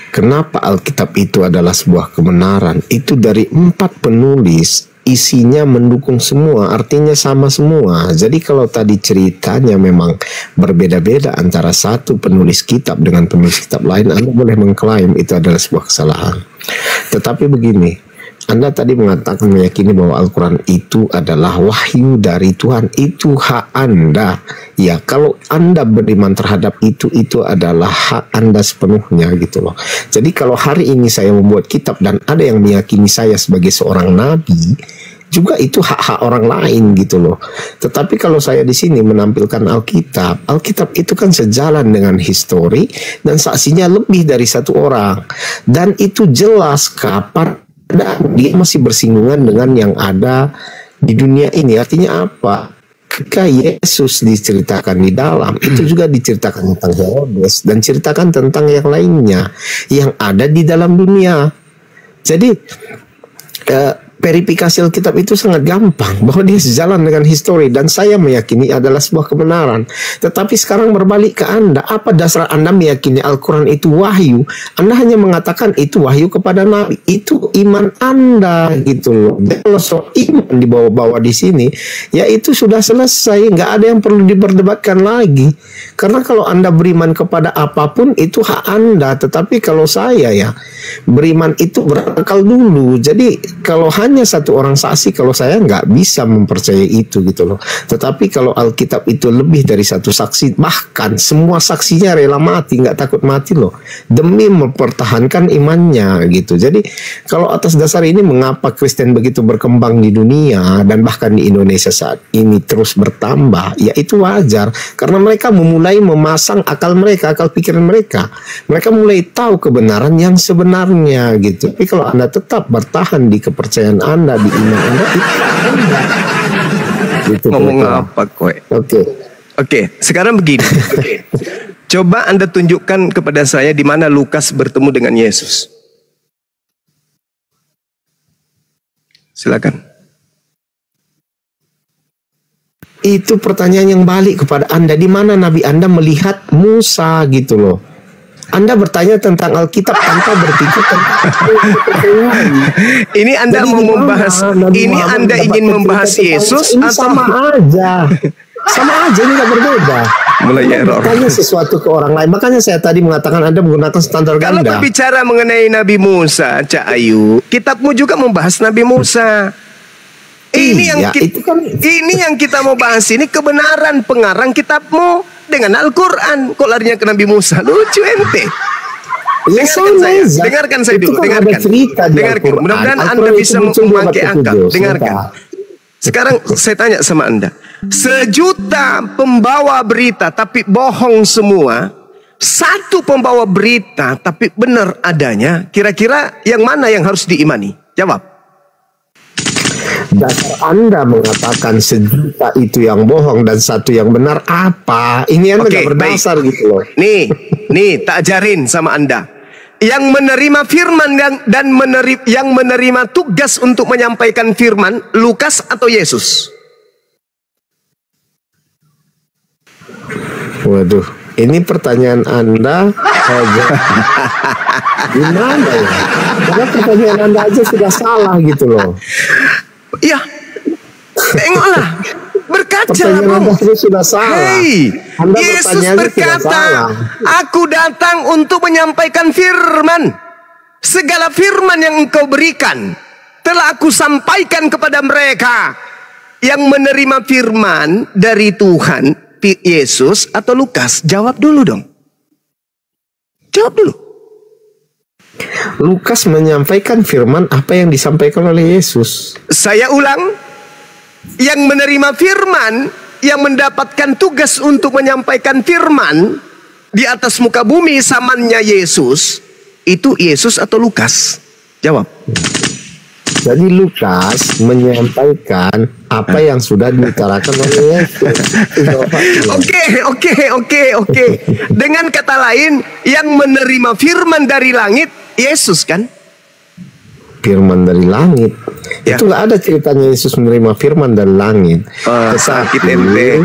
[SPEAKER 9] kenapa Alkitab itu adalah sebuah kebenaran. Itu dari 4 penulis isinya mendukung semua, artinya sama semua. Jadi kalau tadi ceritanya memang berbeda-beda antara satu penulis kitab dengan penulis kitab lain, Anda boleh mengklaim itu adalah sebuah kesalahan. Tetapi begini, Anda tadi mengatakan meyakini bahwa Al-Quran itu adalah wahyu dari Tuhan, itu hak Anda. Ya, kalau Anda beriman terhadap itu adalah hak Anda sepenuhnya gitu loh. Jadi kalau hari ini saya membuat kitab dan ada yang meyakini saya sebagai seorang nabi, juga itu hak-hak orang lain gitu loh. Tetapi kalau saya di sini menampilkan Alkitab, Alkitab itu kan sejalan dengan histori dan saksinya lebih dari satu orang. Dan itu jelas kapan dia masih bersinggungan dengan yang ada di dunia ini. Artinya apa? Ketika Yesus diceritakan di dalam, itu juga diceritakan tentang Herodes dan ceritakan tentang yang lainnya yang ada di dalam dunia. Jadi verifikasi Alkitab itu sangat gampang, bahwa dia sejalan dengan histori dan saya meyakini adalah sebuah kebenaran. Tetapi sekarang berbalik ke Anda, apa dasar Anda meyakini Al-Quran itu wahyu? Anda hanya mengatakan itu wahyu kepada Nabi, itu iman Anda gitu loh. Dan kalau soal iman dibawa-bawa di sini, ya itu sudah selesai, nggak ada yang perlu diperdebatkan lagi. Karena kalau Anda beriman kepada apapun itu hak Anda, tetapi kalau saya ya beriman itu berakal dulu. Jadi kalau hanya satu orang saksi, kalau saya nggak bisa mempercayai itu gitu loh. Tetapi kalau Alkitab itu lebih dari satu saksi, bahkan semua saksinya rela mati, nggak takut mati loh, demi mempertahankan imannya gitu. Jadi kalau atas dasar ini mengapa Kristen begitu berkembang di dunia dan bahkan di Indonesia saat ini terus bertambah, ya itu wajar karena mereka mulai memasang akal mereka, akal pikiran mereka. Mereka mulai tahu kebenaran yang sebenarnya gitu. Tapi kalau Anda tetap bertahan di kepercayaan Anda, di iman Anda, itu
[SPEAKER 1] ngomong apa kowe? Oke, sekarang begini. Coba Anda tunjukkan kepada saya di mana Lukas bertemu dengan Yesus. Silakan.
[SPEAKER 9] Itu pertanyaan yang balik kepada Anda, di mana Nabi Anda melihat Musa gitu loh. Anda bertanya tentang Alkitab tanpa berpikir tentang
[SPEAKER 1] ini Anda mau membahas, ini Anda ingin membahas Yesus
[SPEAKER 9] ini
[SPEAKER 1] atau
[SPEAKER 9] sama aja? Sama aja, ini nggak berbeda.
[SPEAKER 1] Mulai error.
[SPEAKER 9] Bertanya sesuatu ke orang lain. Makanya saya tadi mengatakan Anda menggunakan standar
[SPEAKER 1] ganda. Kalau berbicara mengenai Nabi Musa, Cak Ayu, kitabmu juga membahas Nabi Musa. Ini yang kita mau bahas ini, kebenaran pengarang kitabmu dengan Al-Quran. Kok larinya ke Nabi Musa? Lucu ente. Dengarkan saya dulu. Dengarkan. Mudah-mudahan Anda bisa memakai akal. Dengarkan. Sekarang saya tanya sama Anda. 1 juta pembawa berita tapi bohong semua. 1 pembawa berita tapi benar adanya. Kira-kira yang mana yang harus diimani? Jawab.
[SPEAKER 9] Dasar Anda mengatakan 1 juta itu yang bohong dan 1 yang benar apa? Ini Anda nggak berdasar gitu loh.
[SPEAKER 1] Nih tak ajarin sama Anda. Yang menerima firman dan yang menerima tugas untuk menyampaikan firman, Lukas atau Yesus?
[SPEAKER 9] Waduh, ini pertanyaan Anda gimana ya? Karena pertanyaan Anda aja sudah salah gitu loh.
[SPEAKER 1] Ya, tengoklah, berkaca bro.
[SPEAKER 9] Sudah salah.
[SPEAKER 1] Hei, Yesus berkata, aku datang untuk menyampaikan firman. Segala firman yang engkau berikan telah aku sampaikan kepada mereka. Yang menerima firman dari Tuhan, Yesus atau Lukas? Jawab dulu dong. Jawab dulu.
[SPEAKER 9] Lukas menyampaikan firman apa yang disampaikan oleh Yesus.
[SPEAKER 1] Saya ulang, yang menerima firman, yang mendapatkan tugas untuk menyampaikan firman di atas muka bumi zamannya Yesus, itu Yesus atau Lukas? Jawab.
[SPEAKER 9] Jadi Lukas menyampaikan apa yang sudah diutarakan oleh Yesus.
[SPEAKER 1] Oke. Dengan kata lain, yang menerima firman dari langit Yesus kan?
[SPEAKER 9] Firman dari langit. Ya. Itu nggak ada ceritanya Yesus menerima firman dari langit.
[SPEAKER 1] Sakit ente.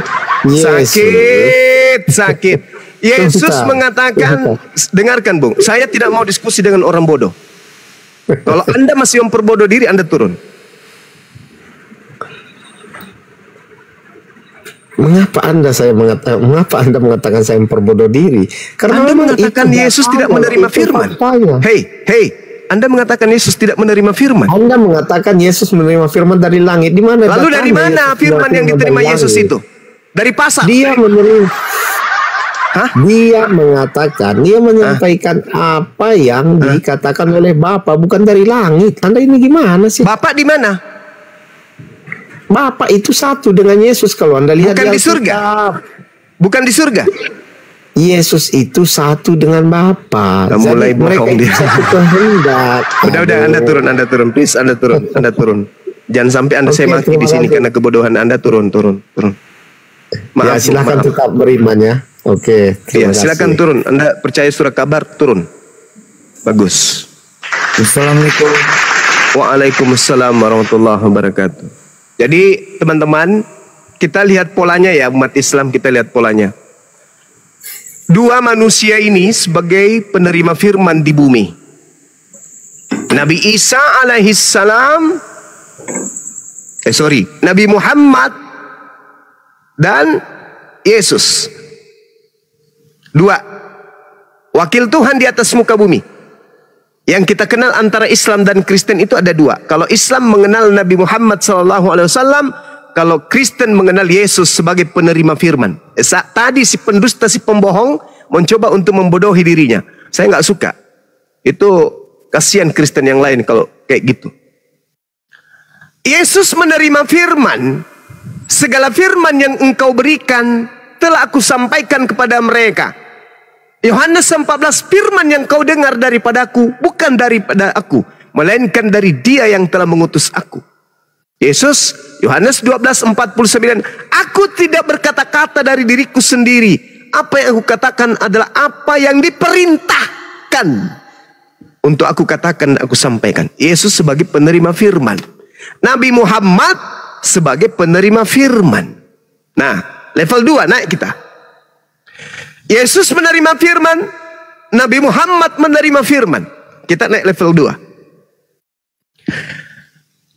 [SPEAKER 1] Sakit. Yesus mengatakan, dengarkan Bung, saya tidak mau diskusi dengan orang bodoh. Kalau Anda masih memperbodoh diri, Anda turun.
[SPEAKER 9] Mengapa Anda mengatakan saya memperbodoh diri? Karena
[SPEAKER 1] Anda mengatakan Yesus tidak menerima firman. Hei, Anda mengatakan Yesus tidak menerima firman.
[SPEAKER 9] Anda mengatakan Yesus menerima firman dari langit. Di mana?
[SPEAKER 1] Lalu dari mana firman yang diterima Yesus itu? Dari pasar.
[SPEAKER 9] Dia menerima. Dia mengatakan, dia menyampaikan apa yang dikatakan oleh Bapa, bukan dari langit. Anda ini gimana sih?
[SPEAKER 1] Bapak di mana?
[SPEAKER 9] Bapak itu satu dengan Yesus kalau Anda lihat.
[SPEAKER 1] Bukan di surga. Bukan di surga.
[SPEAKER 9] Yesus itu satu dengan Bapa.
[SPEAKER 1] Mulai bohong dia.
[SPEAKER 9] Kehendak.
[SPEAKER 1] Udah, Anda turun, please, Anda turun. Jangan sampai Anda saya maki di sini karena kebodohan Anda. Turun.
[SPEAKER 9] Maaf, silakan tetap beriman ya. Oke,
[SPEAKER 1] ya, silakan turun. Anda percaya surah kabar, turun. Bagus.
[SPEAKER 3] Assalamualaikum.
[SPEAKER 1] Waalaikumsalam warahmatullahi wabarakatuh. Jadi teman-teman, kita lihat polanya ya, umat Islam, kita lihat polanya. Dua manusia ini sebagai penerima firman di bumi. Nabi Isa alaihissalam, Nabi Muhammad dan Yesus. Dua wakil Tuhan di atas muka bumi. Yang kita kenal antara Islam dan Kristen itu ada dua. Kalau Islam mengenal Nabi Muhammad SAW, kalau Kristen mengenal Yesus sebagai penerima firman. Tadi si pendusta, si pembohong mencoba untuk membodohi dirinya. Saya nggak suka. Itu kasihan Kristen yang lain kalau kayak gitu. Yesus menerima firman. Segala firman yang engkau berikan telah aku sampaikan kepada mereka. Yohanes 14, firman yang kau dengar daripadaku bukan daripada aku, melainkan dari Dia yang telah mengutus aku. Yesus, Yohanes 12:49, aku tidak berkata-kata dari diriku sendiri. Apa yang aku katakan adalah apa yang diperintahkan untuk aku katakan dan aku sampaikan. Yesus sebagai penerima firman. Nabi Muhammad sebagai penerima firman. Nah, level 2 naik kita. Yesus menerima firman, Nabi Muhammad menerima firman. Kita naik level 2.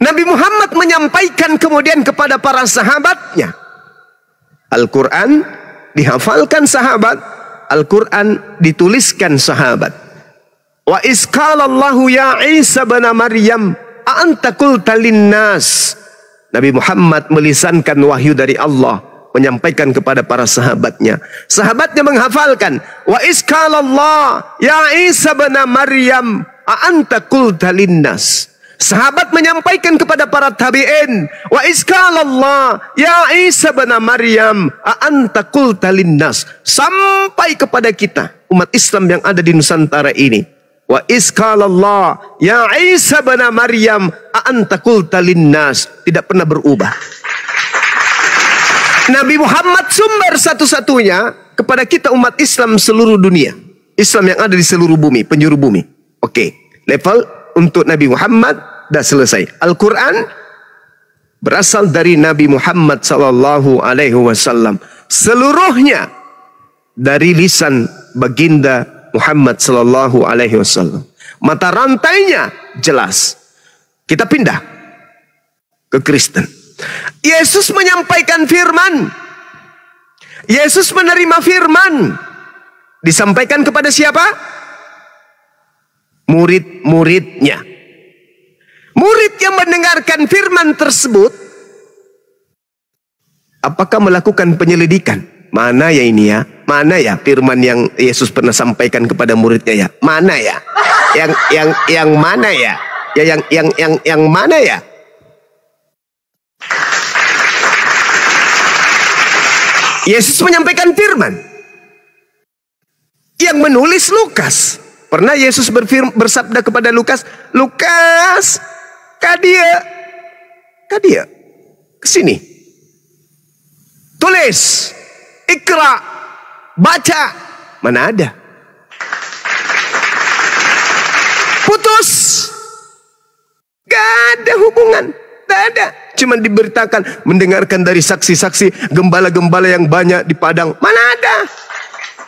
[SPEAKER 1] Nabi Muhammad menyampaikan kemudian kepada para sahabatnya. Al-Quran dihafalkan sahabat, Al-Quran dituliskan sahabat. Wa isqalallahu ya Isa bin Maryam a'anta qulta linnas. Nabi Muhammad melisankan wahyu dari Allah, menyampaikan kepada para sahabatnya. Sahabatnya menghafalkan. Wa isqalallah ya Isa bin Maryam a'anta qulta linnas. Sahabat menyampaikan kepada para tabi'in. Wa isqalallah ya Isa bin Maryam a'anta qulta linnas. Sampai kepada kita, umat Islam yang ada di Nusantara ini. Wa isqalallah ya Isa bin Maryam a'anta qulta linnas. Tidak pernah berubah. Nabi Muhammad sumber satu-satunya kepada kita umat Islam seluruh dunia. Islam yang ada di seluruh bumi, penjuru bumi. Oke, level untuk Nabi Muhammad dah selesai. Al-Quran berasal dari Nabi Muhammad SAW. Seluruhnya dari lisan baginda Muhammad SAW. Mata rantainya jelas. Kita pindah ke Kristen. Yesus menyampaikan firman. Yesus menerima firman. Disampaikan kepada siapa? Murid-muridnya. Murid yang mendengarkan firman tersebut, apakah melakukan penyelidikan? Mana ya ini ya? Mana ya firman yang Yesus pernah sampaikan kepada muridnya ya? Mana ya? Yang mana ya? Ya yang mana ya? Yesus menyampaikan firman. Yang menulis Lukas. Pernah Yesus bersabda kepada Lukas, Lukas, kadia, kesini. Tulis, ikra, baca. Mana ada? Putus. Gak ada hubungan. Gak ada. Cuma diberitakan, mendengarkan dari saksi-saksi, gembala-gembala yang banyak di padang. Mana ada?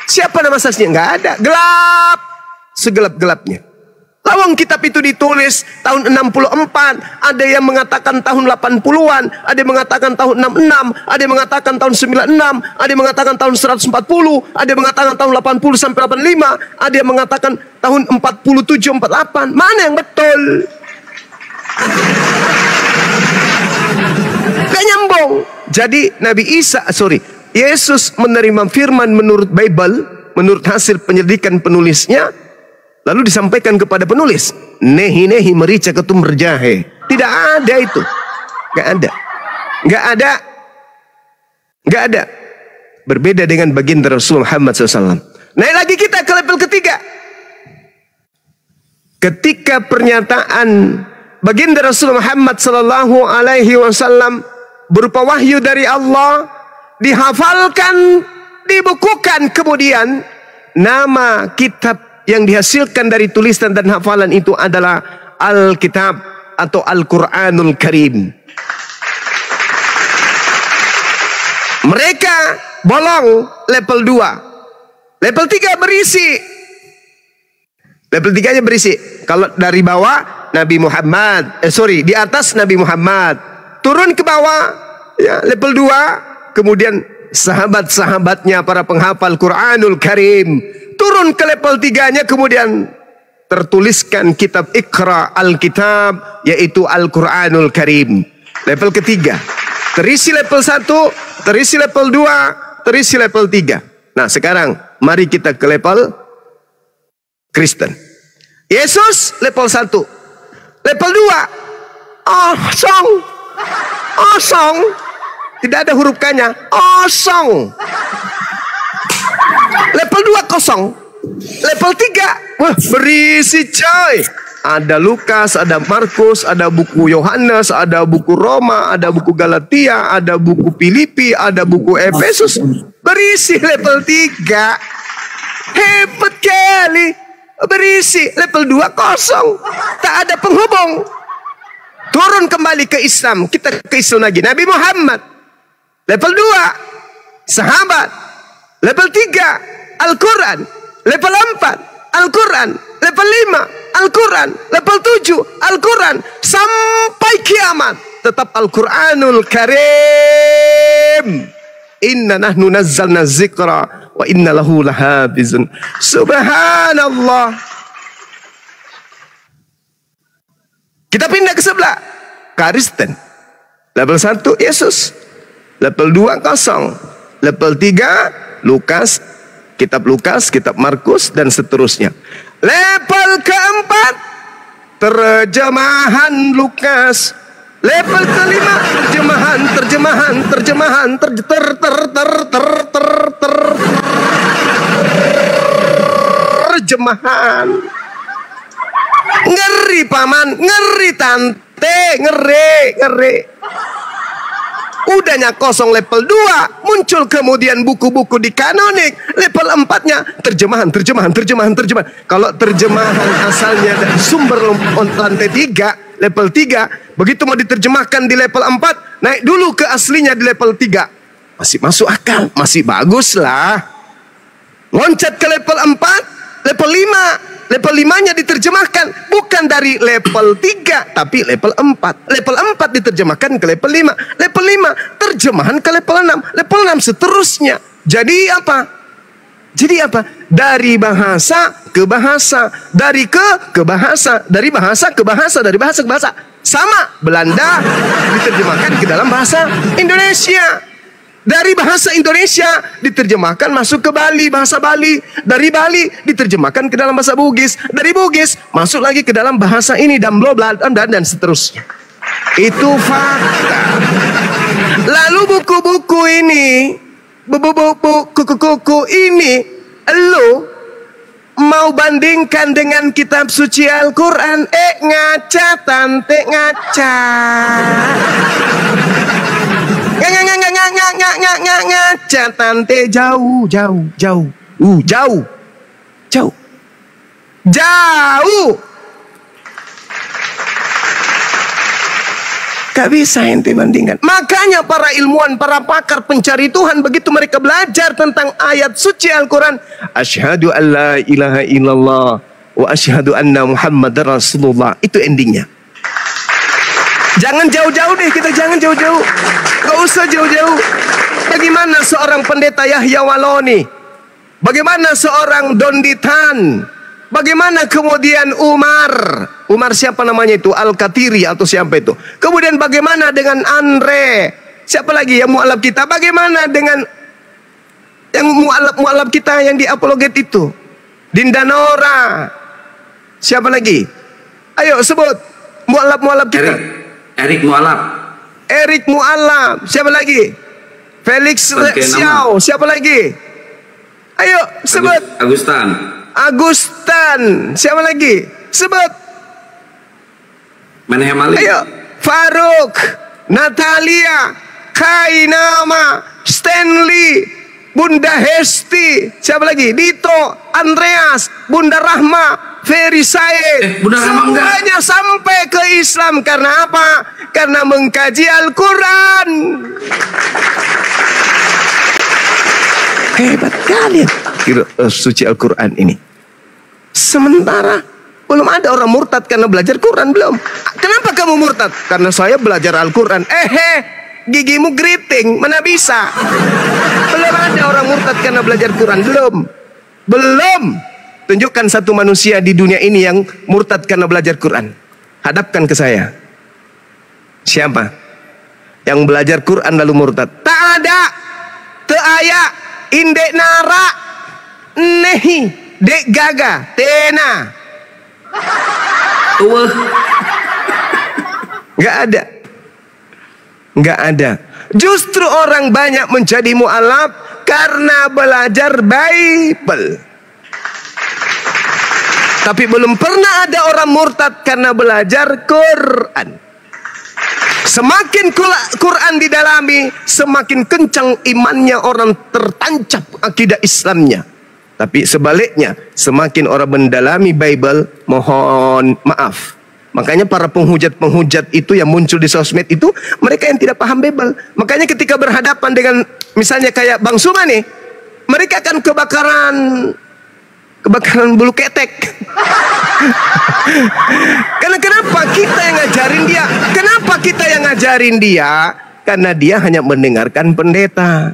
[SPEAKER 1] Siapa nama saksinya? Nggak ada. Gelap. Segelap-gelapnya. Lawang kitab itu ditulis tahun 64, ada yang mengatakan tahun 80-an, ada yang mengatakan tahun 66, ada yang mengatakan tahun 96, ada yang mengatakan tahun 140, ada yang mengatakan tahun 80 sampai 85, ada yang mengatakan tahun 47, 48. Mana yang betul? Gak nyambung. Jadi Yesus menerima firman menurut Bible, menurut hasil penyelidikan penulisnya, lalu disampaikan kepada penulis. Nehi merica ketum berjahe. Tidak ada itu. Gak ada. Berbeda dengan baginda Rasul Muhammad SAW. Naik lagi kita ke level ketiga. Ketika pernyataan baginda Rasul Muhammad SAW berupa wahyu dari Allah, dihafalkan, dibukukan, kemudian nama kitab yang dihasilkan dari tulisan dan hafalan itu adalah Alkitab atau Al-Quranul Karim. Mereka bolong level 2. Level 3 berisi. Level 3-nya berisi. Kalau dari bawah Nabi Muhammad, di atas Nabi Muhammad, turun ke bawah ya level 2, kemudian sahabat-sahabatnya para penghafal Quranul Karim. Turun ke level 3-nya, kemudian tertuliskan kitab Iqra Alkitab, yaitu Al-Quranul Karim. Level ketiga. Terisi level 1, terisi level 2, terisi level 3. Nah sekarang mari kita ke level Kristen. Yesus level 1. Level 2. Osong. Tidak ada huruf K-nya. Osong. Level 2 kosong. Level 3 wah, berisi coy. Ada Lukas, ada Markus, ada buku Yohanes, ada buku Roma, ada buku Galatia, ada buku Filipi, ada buku Efesus. Berisi level 3. Hebat kali. Berisi level 2 kosong. Tak ada penghubung. Turun kembali ke Islam. Kita ke Islam lagi. Nabi Muhammad. Level 2 sahabat. Level 3 Al-Quran. Level 4 Al-Quran. Level 5 Al-Quran. Level 7 Al-Quran. Sampai kiamat tetap Al-Quranul Karim. Inna nahnu nazzalna zikra wa inna lahu lahafizun. Subhanallah. Kita pindah ke sebelah Kristen. Level 1 Yesus. Level 2 kosong. Level 3 Lukas, kitab Markus, dan seterusnya. Level keempat terjemahan Lukas. Level kelima terjemahan ngeri paman, ngeri tante, ngeri. Udahnya kosong level 2, muncul kemudian buku-buku di kanonik. Level 4-nya terjemahan. Kalau terjemahan asalnya dari sumber lantai 3, level 3, begitu mau diterjemahkan di level 4, naik dulu ke aslinya di level 3. Masih masuk akal, masih bagus lah. Loncat ke level 4, level 5. Level 5-nya diterjemahkan bukan dari level 3 tapi level 4. Level 4 diterjemahkan ke level 5. Level 5 terjemahan ke level 6. Level 6 seterusnya. Jadi apa? Dari bahasa ke bahasa, dari bahasa ke bahasa. Sama Belanda diterjemahkan ke dalam bahasa Indonesia. Dari bahasa Indonesia diterjemahkan masuk ke Bali, bahasa Bali. Dari Bali diterjemahkan ke dalam bahasa Bugis. Dari Bugis masuk lagi ke dalam bahasa ini dan seterusnya. Itu fakta. Lalu buku-buku ini, buku-buku ini, lo mau bandingkan dengan kitab suci Al-Quran? Ngaca tante, ngaca. Ngaca tante, jauh. Gak bisa ente bandingkan. Makanya para ilmuwan, para pakar pencari Tuhan, begitu mereka belajar tentang ayat suci Al-Quran, asyhadu an la ilaha illallah wa asyhadu anna Muhammadar Rasulullah. Itu endingnya. Jangan jauh-jauh deh, kita jangan jauh-jauh. Gak usah jauh-jauh. Bagaimana seorang pendeta Yahya Waloni? Bagaimana seorang Donditan? Bagaimana kemudian Umar siapa namanya itu? Al-Katiri atau siapa itu? Kemudian bagaimana dengan Andre? Siapa lagi yang mu'alaf kita? Bagaimana dengan yang mu'alaf kita yang di apologet itu? Dinda Nora. Siapa lagi? Ayo sebut mu'alaf kita.
[SPEAKER 10] Erik Mu'alaf.
[SPEAKER 1] Erik Mu'alaf. Siapa lagi? Felix Xiao. Siapa lagi? Ayo sebut. Agustan. Siapa lagi? Sebut.
[SPEAKER 10] Menehem Ali.
[SPEAKER 1] Ayo. Faruk. Natalia. Kainama. Stanley. Bunda Hesti. Siapa lagi? Dito. Andreas. Bunda Rahma. Ferry Said. Semuanya sampai ke Islam. Karena apa? Karena mengkaji Al-Quran. Hebat kalian suci Al-Quran ini. Sementara belum ada orang murtad karena belajar Quran, belum. Kenapa kamu murtad? Karena saya belajar Al-Quran. Gigimu geriting, mana bisa? Belum ada orang murtad karena belajar Quran, belum. Tunjukkan satu manusia di dunia ini yang murtad karena belajar Quran. Hadapkan ke saya. Siapa yang belajar Quran lalu murtad? Tak ada. Te aya. Indek nara. Nehi. Dek gaga. Tena. Gak ada. Gak ada. Justru orang banyak menjadi mu'alaf karena belajar Bible. Tapi belum pernah ada orang murtad karena belajar Quran. Semakin Quran didalami, semakin kencang imannya, orang tertancap akidah Islamnya. Tapi sebaliknya, semakin orang mendalami Bible, mohon maaf. Makanya para penghujat-penghujat itu yang muncul di sosmed itu, mereka yang tidak paham Bible. Makanya ketika berhadapan dengan misalnya kayak Bang Suma nih, mereka akan kebakaran bulu ketek. Karena kenapa kita yang ngajarin dia? Kenapa kita yang ngajarin dia? Karena dia hanya mendengarkan pendeta.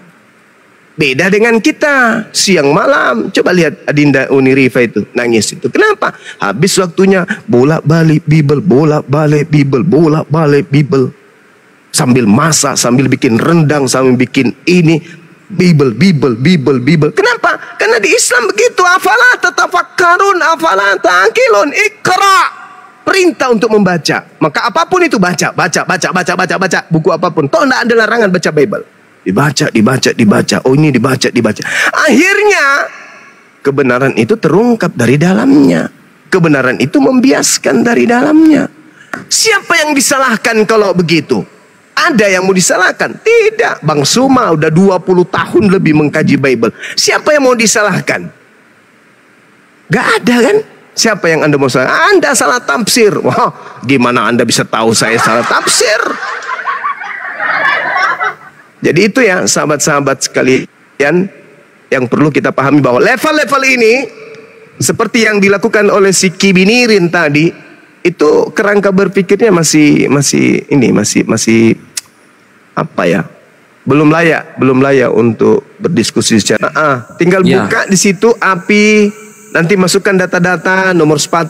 [SPEAKER 1] Beda dengan kita siang malam. Coba lihat Adinda Unirifa itu nangis itu. Kenapa? Habis waktunya bolak-balik Bible, bolak-balik Bible, bolak-balik Bible. Sambil masak, sambil bikin rendang, sambil bikin ini. Bible. Kenapa? Karena di Islam begitu. Afala tatafakkarun, afala ta'qilun. Iqra. Perintah untuk membaca. Maka apapun itu baca. Buku apapun. Toh tidak ada larangan baca Bible. Dibaca. Oh ini dibaca. Akhirnya kebenaran itu terungkap dari dalamnya. Kebenaran itu membiaskan dari dalamnya. Siapa yang disalahkan kalau begitu? Ada yang mau disalahkan? Tidak. Bang Suma udah 20 tahun lebih mengkaji Bible. Siapa yang mau disalahkan? Gak ada kan? Siapa yang Anda mau salah? Anda salah tafsir. Wah, gimana Anda bisa tahu saya salah tafsir? Jadi itu ya sahabat-sahabat sekalian yang perlu kita pahami bahwa level-level ini seperti yang dilakukan oleh si Kibinirin tadi, itu kerangka berpikirnya masih apa ya? Belum layak untuk berdiskusi secara. Tinggal buka di situ API, nanti masukkan data-data, nomor sepatu.